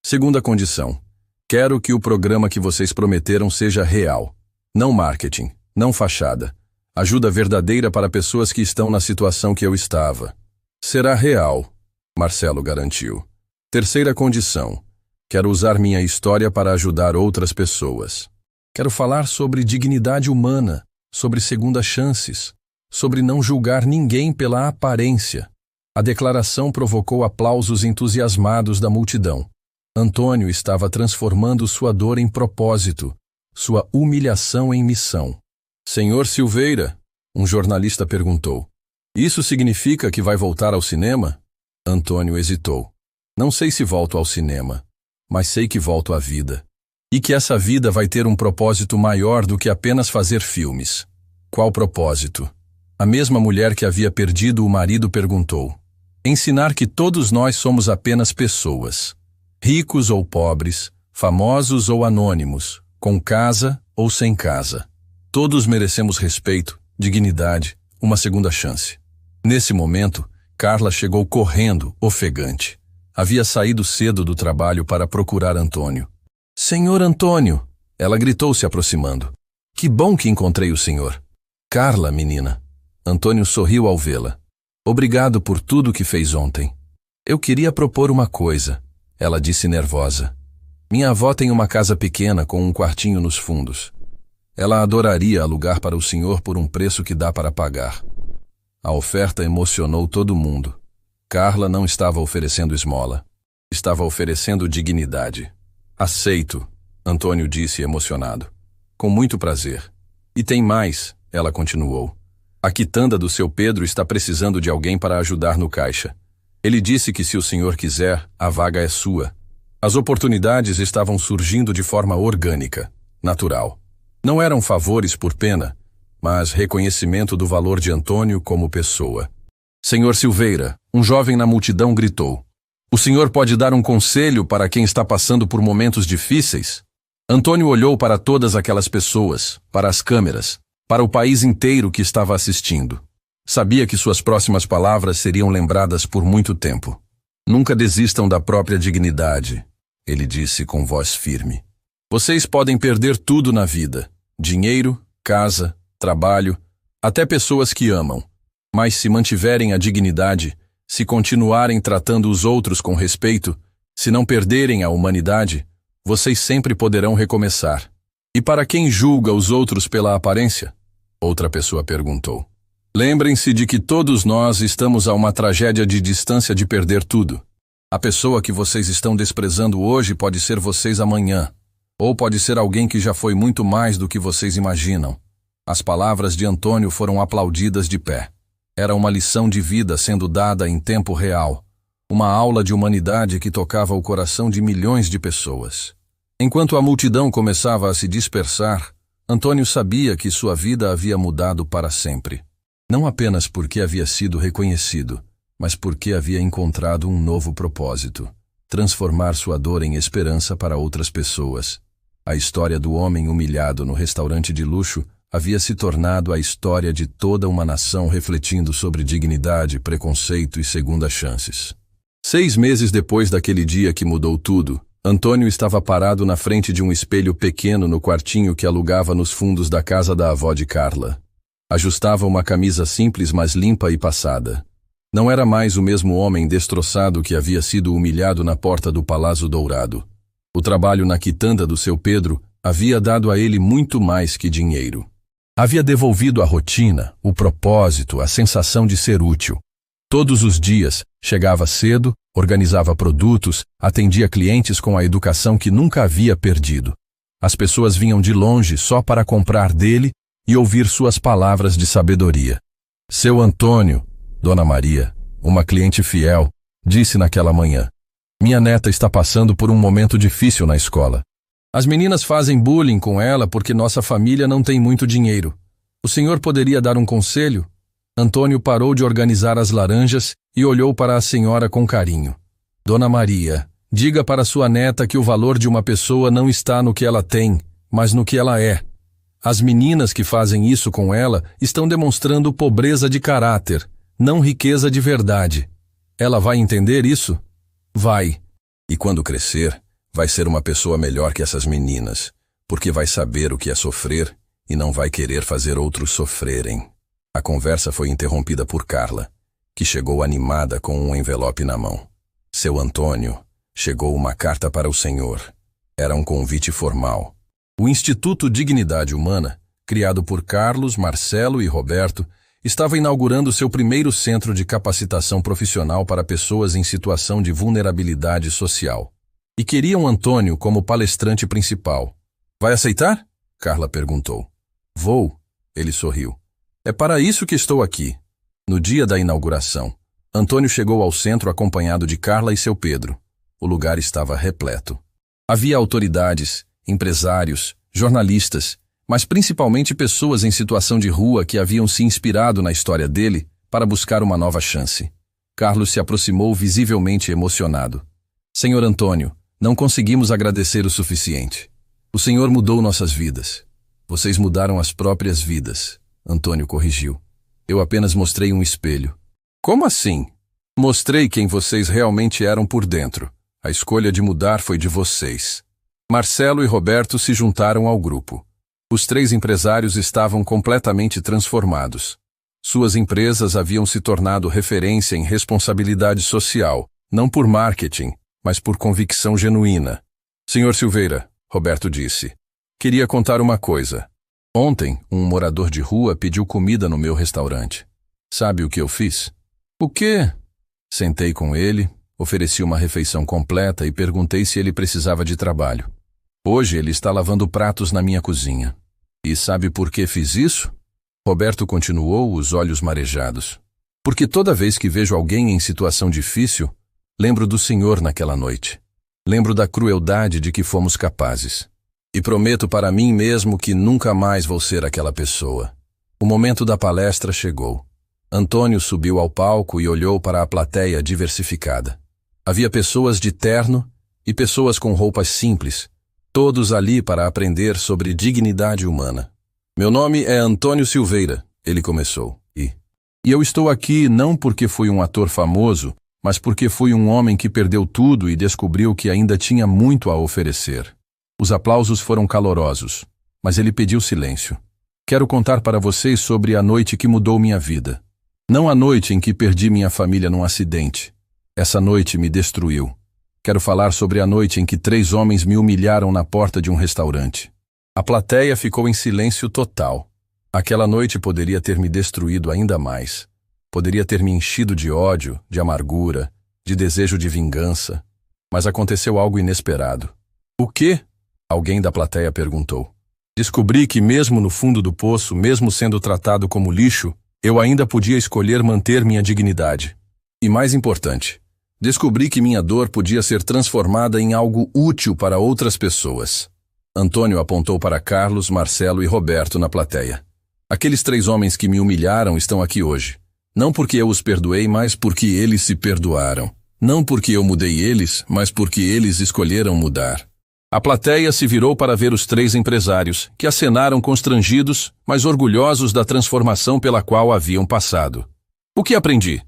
Segunda condição. Quero que o programa que vocês prometeram seja real. Não marketing, não fachada. Ajuda verdadeira para pessoas que estão na situação que eu estava. Será real, Marcelo garantiu. Terceira condição. Quero usar minha história para ajudar outras pessoas. Quero falar sobre dignidade humana, sobre segundas chances, sobre não julgar ninguém pela aparência. A declaração provocou aplausos entusiasmados da multidão. Antônio estava transformando sua dor em propósito, sua humilhação em missão. Senhor Silveira, um jornalista perguntou, isso significa que vai voltar ao cinema? Antônio hesitou. Não sei se volto ao cinema, mas sei que volto à vida. E que essa vida vai ter um propósito maior do que apenas fazer filmes. Qual propósito? A mesma mulher que havia perdido o marido perguntou. Ensinar que todos nós somos apenas pessoas. Ricos ou pobres, famosos ou anônimos, com casa ou sem casa. Todos merecemos respeito, dignidade, uma segunda chance. Nesse momento, Carla chegou correndo, ofegante. Havia saído cedo do trabalho para procurar Antônio. Senhor Antônio! Ela gritou se aproximando. Que bom que encontrei o senhor. Carla, menina. Antônio sorriu ao vê-la. Obrigado por tudo que fez ontem. Eu queria propor uma coisa, ela disse nervosa. Minha avó tem uma casa pequena com um quartinho nos fundos. Ela adoraria alugar para o senhor por um preço que dá para pagar. A oferta emocionou todo mundo. Carla não estava oferecendo esmola. Estava oferecendo dignidade. Aceito, Antônio disse emocionado. Com muito prazer. E tem mais, ela continuou. A quitanda do seu Pedro está precisando de alguém para ajudar no caixa. Ele disse que se o senhor quiser, a vaga é sua. As oportunidades estavam surgindo de forma orgânica, natural. Não eram favores por pena, mas reconhecimento do valor de Antônio como pessoa. Senhor Silveira, um jovem na multidão gritou. O senhor pode dar um conselho para quem está passando por momentos difíceis? Antônio olhou para todas aquelas pessoas, para as câmeras, para o país inteiro que estava assistindo. Sabia que suas próximas palavras seriam lembradas por muito tempo. Nunca desistam da própria dignidade, ele disse com voz firme. Vocês podem perder tudo na vida, dinheiro, casa, trabalho, até pessoas que amam. Mas se mantiverem a dignidade, se continuarem tratando os outros com respeito, se não perderem a humanidade, vocês sempre poderão recomeçar. E para quem julga os outros pela aparência? Outra pessoa perguntou. Lembrem-se de que todos nós estamos a uma tragédia de distância de perder tudo. A pessoa que vocês estão desprezando hoje pode ser vocês amanhã, ou pode ser alguém que já foi muito mais do que vocês imaginam. As palavras de Antônio foram aplaudidas de pé. Era uma lição de vida sendo dada em tempo real, uma aula de humanidade que tocava o coração de milhões de pessoas. Enquanto a multidão começava a se dispersar, Antônio sabia que sua vida havia mudado para sempre. Não apenas porque havia sido reconhecido, mas porque havia encontrado um novo propósito: transformar sua dor em esperança para outras pessoas. A história do homem humilhado no restaurante de luxo havia se tornado a história de toda uma nação refletindo sobre dignidade, preconceito e segundas chances. 6 meses depois daquele dia que mudou tudo, Antônio estava parado na frente de um espelho pequeno no quartinho que alugava nos fundos da casa da avó de Carla. Ajustava uma camisa simples, mas limpa e passada. Não era mais o mesmo homem destroçado que havia sido humilhado na porta do Palácio Dourado. O trabalho na quitanda do seu Pedro havia dado a ele muito mais que dinheiro. Havia devolvido a rotina, o propósito, a sensação de ser útil. Todos os dias, chegava cedo, organizava produtos, atendia clientes com a educação que nunca havia perdido. As pessoas vinham de longe só para comprar dele e ouvir suas palavras de sabedoria. Seu Antônio, Dona Maria, uma cliente fiel, disse naquela manhã: minha neta está passando por um momento difícil na escola. As meninas fazem bullying com ela porque nossa família não tem muito dinheiro. O senhor poderia dar um conselho? Antônio parou de organizar as laranjas e olhou para a senhora com carinho. Dona Maria, diga para sua neta que o valor de uma pessoa não está no que ela tem, mas no que ela é. As meninas que fazem isso com ela estão demonstrando pobreza de caráter, não riqueza de verdade. Ela vai entender isso? Vai. E quando crescer, vai ser uma pessoa melhor que essas meninas, porque vai saber o que é sofrer e não vai querer fazer outros sofrerem. A conversa foi interrompida por Carla, que chegou animada com um envelope na mão. Seu Antônio, chegou uma carta para o senhor. Era um convite formal. O Instituto Dignidade Humana, criado por Carlos, Marcelo e Roberto, estava inaugurando seu primeiro centro de capacitação profissional para pessoas em situação de vulnerabilidade social. E queriam Antônio como palestrante principal. Vai aceitar? Carla perguntou. Vou, ele sorriu. É para isso que estou aqui. No dia da inauguração, Antônio chegou ao centro acompanhado de Carla e seu Pedro. O lugar estava repleto. Havia autoridades, empresários, jornalistas, mas principalmente pessoas em situação de rua que haviam se inspirado na história dele para buscar uma nova chance. Carlos se aproximou visivelmente emocionado. Senhor Antônio, não conseguimos agradecer o suficiente. O Senhor mudou nossas vidas. Vocês mudaram as próprias vidas, Antônio corrigiu. Eu apenas mostrei um espelho. Como assim? Mostrei quem vocês realmente eram por dentro. A escolha de mudar foi de vocês. Marcelo e Roberto se juntaram ao grupo. Os três empresários estavam completamente transformados. Suas empresas haviam se tornado referência em responsabilidade social, não por marketing, mas por convicção genuína. Senhor Silveira, Roberto disse, queria contar uma coisa. Ontem, um morador de rua pediu comida no meu restaurante. Sabe o que eu fiz? O quê? Sentei com ele, ofereci uma refeição completa e perguntei se ele precisava de trabalho. Hoje ele está lavando pratos na minha cozinha. E sabe por que fiz isso? Roberto continuou, os olhos marejados. Porque toda vez que vejo alguém em situação difícil, lembro do Senhor naquela noite. Lembro da crueldade de que fomos capazes. E prometo para mim mesmo que nunca mais vou ser aquela pessoa. O momento da palestra chegou. Antônio subiu ao palco e olhou para a plateia diversificada. Havia pessoas de terno e pessoas com roupas simples, todos ali para aprender sobre dignidade humana. Meu nome é Antônio Silveira, ele começou. E eu estou aqui não porque fui um ator famoso, mas porque fui um homem que perdeu tudo e descobriu que ainda tinha muito a oferecer. Os aplausos foram calorosos, mas ele pediu silêncio. Quero contar para vocês sobre a noite que mudou minha vida. Não a noite em que perdi minha família num acidente. Essa noite me destruiu. Quero falar sobre a noite em que 3 homens me humilharam na porta de um restaurante. A plateia ficou em silêncio total. Aquela noite poderia ter me destruído ainda mais. Poderia ter me enchido de ódio, de amargura, de desejo de vingança. Mas aconteceu algo inesperado. O quê? Alguém da plateia perguntou. Descobri que mesmo no fundo do poço, mesmo sendo tratado como lixo, eu ainda podia escolher manter minha dignidade. E mais importante, descobri que minha dor podia ser transformada em algo útil para outras pessoas. Antônio apontou para Carlos, Marcelo e Roberto na plateia. Aqueles 3 homens que me humilharam estão aqui hoje. Não porque eu os perdoei, mas porque eles se perdoaram. Não porque eu mudei eles, mas porque eles escolheram mudar. A plateia se virou para ver os 3 empresários, que acenaram constrangidos, mas orgulhosos da transformação pela qual haviam passado. O que aprendi?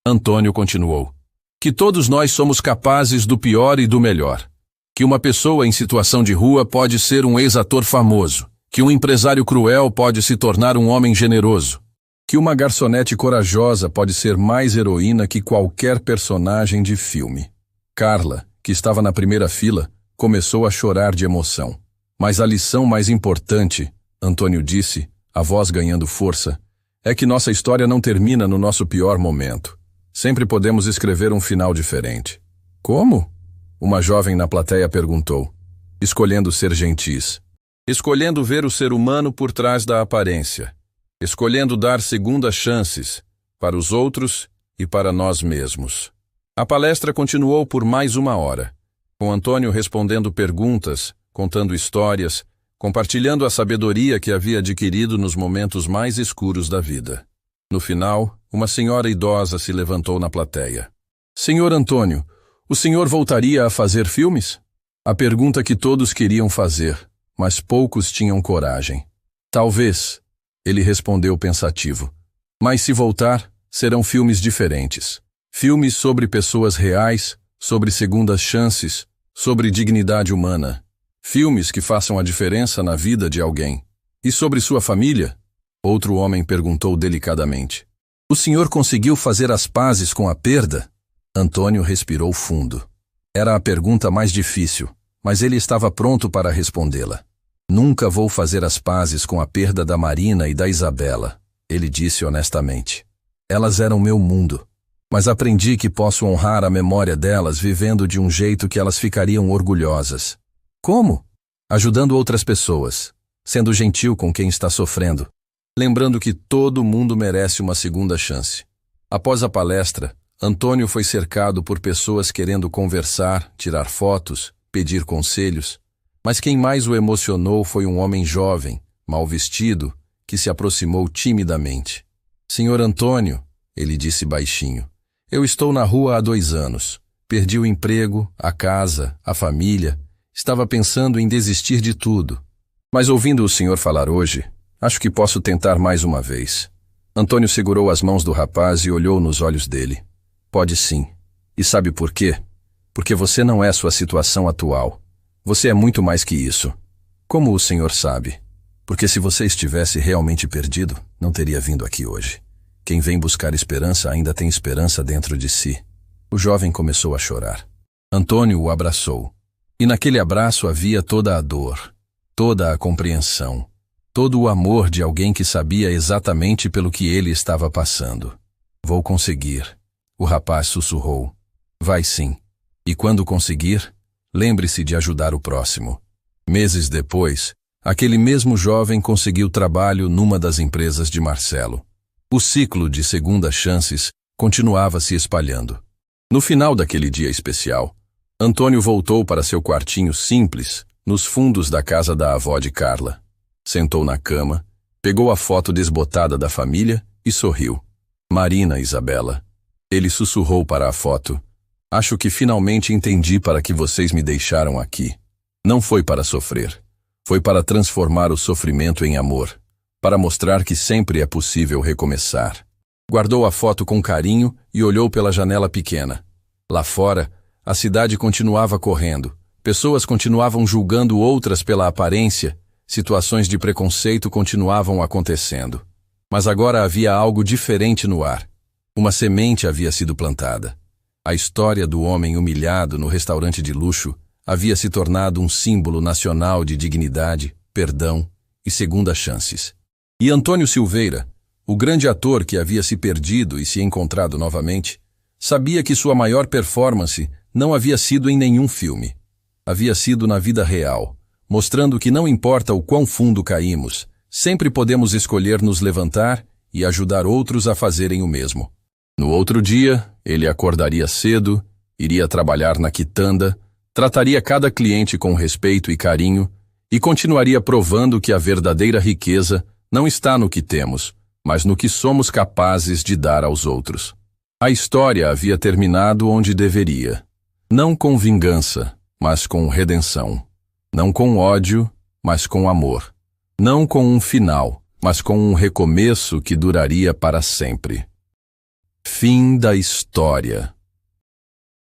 Antônio continuou. Que todos nós somos capazes do pior e do melhor. Que uma pessoa em situação de rua pode ser um ex-ator famoso. Que um empresário cruel pode se tornar um homem generoso. Que uma garçonete corajosa pode ser mais heroína que qualquer personagem de filme. Carla, que estava na primeira fila, começou a chorar de emoção. Mas a lição mais importante, Antônio disse, a voz ganhando força, é que nossa história não termina no nosso pior momento. Sempre podemos escrever um final diferente. Como? Uma jovem na plateia perguntou. Escolhendo ser gentis. Escolhendo ver o ser humano por trás da aparência. Escolhendo dar segundas chances para os outros e para nós mesmos. A palestra continuou por mais 1 hora, com Antônio respondendo perguntas, contando histórias, compartilhando a sabedoria que havia adquirido nos momentos mais escuros da vida. No final, uma senhora idosa se levantou na plateia. Senhor Antônio, o senhor voltaria a fazer filmes? A pergunta que todos queriam fazer, mas poucos tinham coragem. Talvez, ele respondeu pensativo. Mas se voltar, serão filmes diferentes. Filmes sobre pessoas reais, sobre segundas chances, sobre dignidade humana. Filmes que façam a diferença na vida de alguém. E sobre sua família? Outro homem perguntou delicadamente. O senhor conseguiu fazer as pazes com a perda? Antônio respirou fundo. Era a pergunta mais difícil, mas ele estava pronto para respondê-la. Nunca vou fazer as pazes com a perda da Marina e da Isabela, ele disse honestamente. Elas eram meu mundo, mas aprendi que posso honrar a memória delas vivendo de um jeito que elas ficariam orgulhosas. Como? Ajudando outras pessoas, sendo gentil com quem está sofrendo, lembrando que todo mundo merece uma segunda chance. Após a palestra, Antônio foi cercado por pessoas querendo conversar, tirar fotos, pedir conselhos, mas quem mais o emocionou foi um homem jovem, mal vestido, que se aproximou timidamente. Senhor Antônio, ele disse baixinho, eu estou na rua há 2 anos. Perdi o emprego, a casa, a família. Estava pensando em desistir de tudo. Mas ouvindo o senhor falar hoje, acho que posso tentar mais uma vez. Antônio segurou as mãos do rapaz e olhou nos olhos dele. Pode sim. E sabe por quê? Porque você não é sua situação atual. Você é muito mais que isso. Como o senhor sabe? Porque se você estivesse realmente perdido, não teria vindo aqui hoje. Quem vem buscar esperança ainda tem esperança dentro de si. O jovem começou a chorar. Antônio o abraçou. E naquele abraço havia toda a dor, toda a compreensão, todo o amor de alguém que sabia exatamente pelo que ele estava passando. Vou conseguir. O rapaz sussurrou. Vai sim. E quando conseguir, lembre-se de ajudar o próximo. Meses depois, aquele mesmo jovem conseguiu trabalho numa das empresas de Marcelo. O ciclo de segundas chances continuava se espalhando. No final daquele dia especial, Antônio voltou para seu quartinho simples, nos fundos da casa da avó de Carla. Sentou na cama, pegou a foto desbotada da família e sorriu. Marina, Isabela. Ele sussurrou para a foto. Acho que finalmente entendi para que vocês me deixaram aqui. Não foi para sofrer. Foi para transformar o sofrimento em amor. Para mostrar que sempre é possível recomeçar. Guardou a foto com carinho e olhou pela janela pequena. Lá fora, a cidade continuava correndo. Pessoas continuavam julgando outras pela aparência. Situações de preconceito continuavam acontecendo. Mas agora havia algo diferente no ar. Uma semente havia sido plantada. A história do homem humilhado no restaurante de luxo havia se tornado um símbolo nacional de dignidade, perdão e segundas chances. E Antônio Silveira, o grande ator que havia se perdido e se encontrado novamente, sabia que sua maior performance não havia sido em nenhum filme. Havia sido na vida real, mostrando que não importa o quão fundo caímos, sempre podemos escolher nos levantar e ajudar outros a fazerem o mesmo. No outro dia, ele acordaria cedo, iria trabalhar na quitanda, trataria cada cliente com respeito e carinho e continuaria provando que a verdadeira riqueza não está no que temos, mas no que somos capazes de dar aos outros. A história havia terminado onde deveria. Não com vingança, mas com redenção. Não com ódio, mas com amor. Não com um final, mas com um recomeço que duraria para sempre. Fim da história.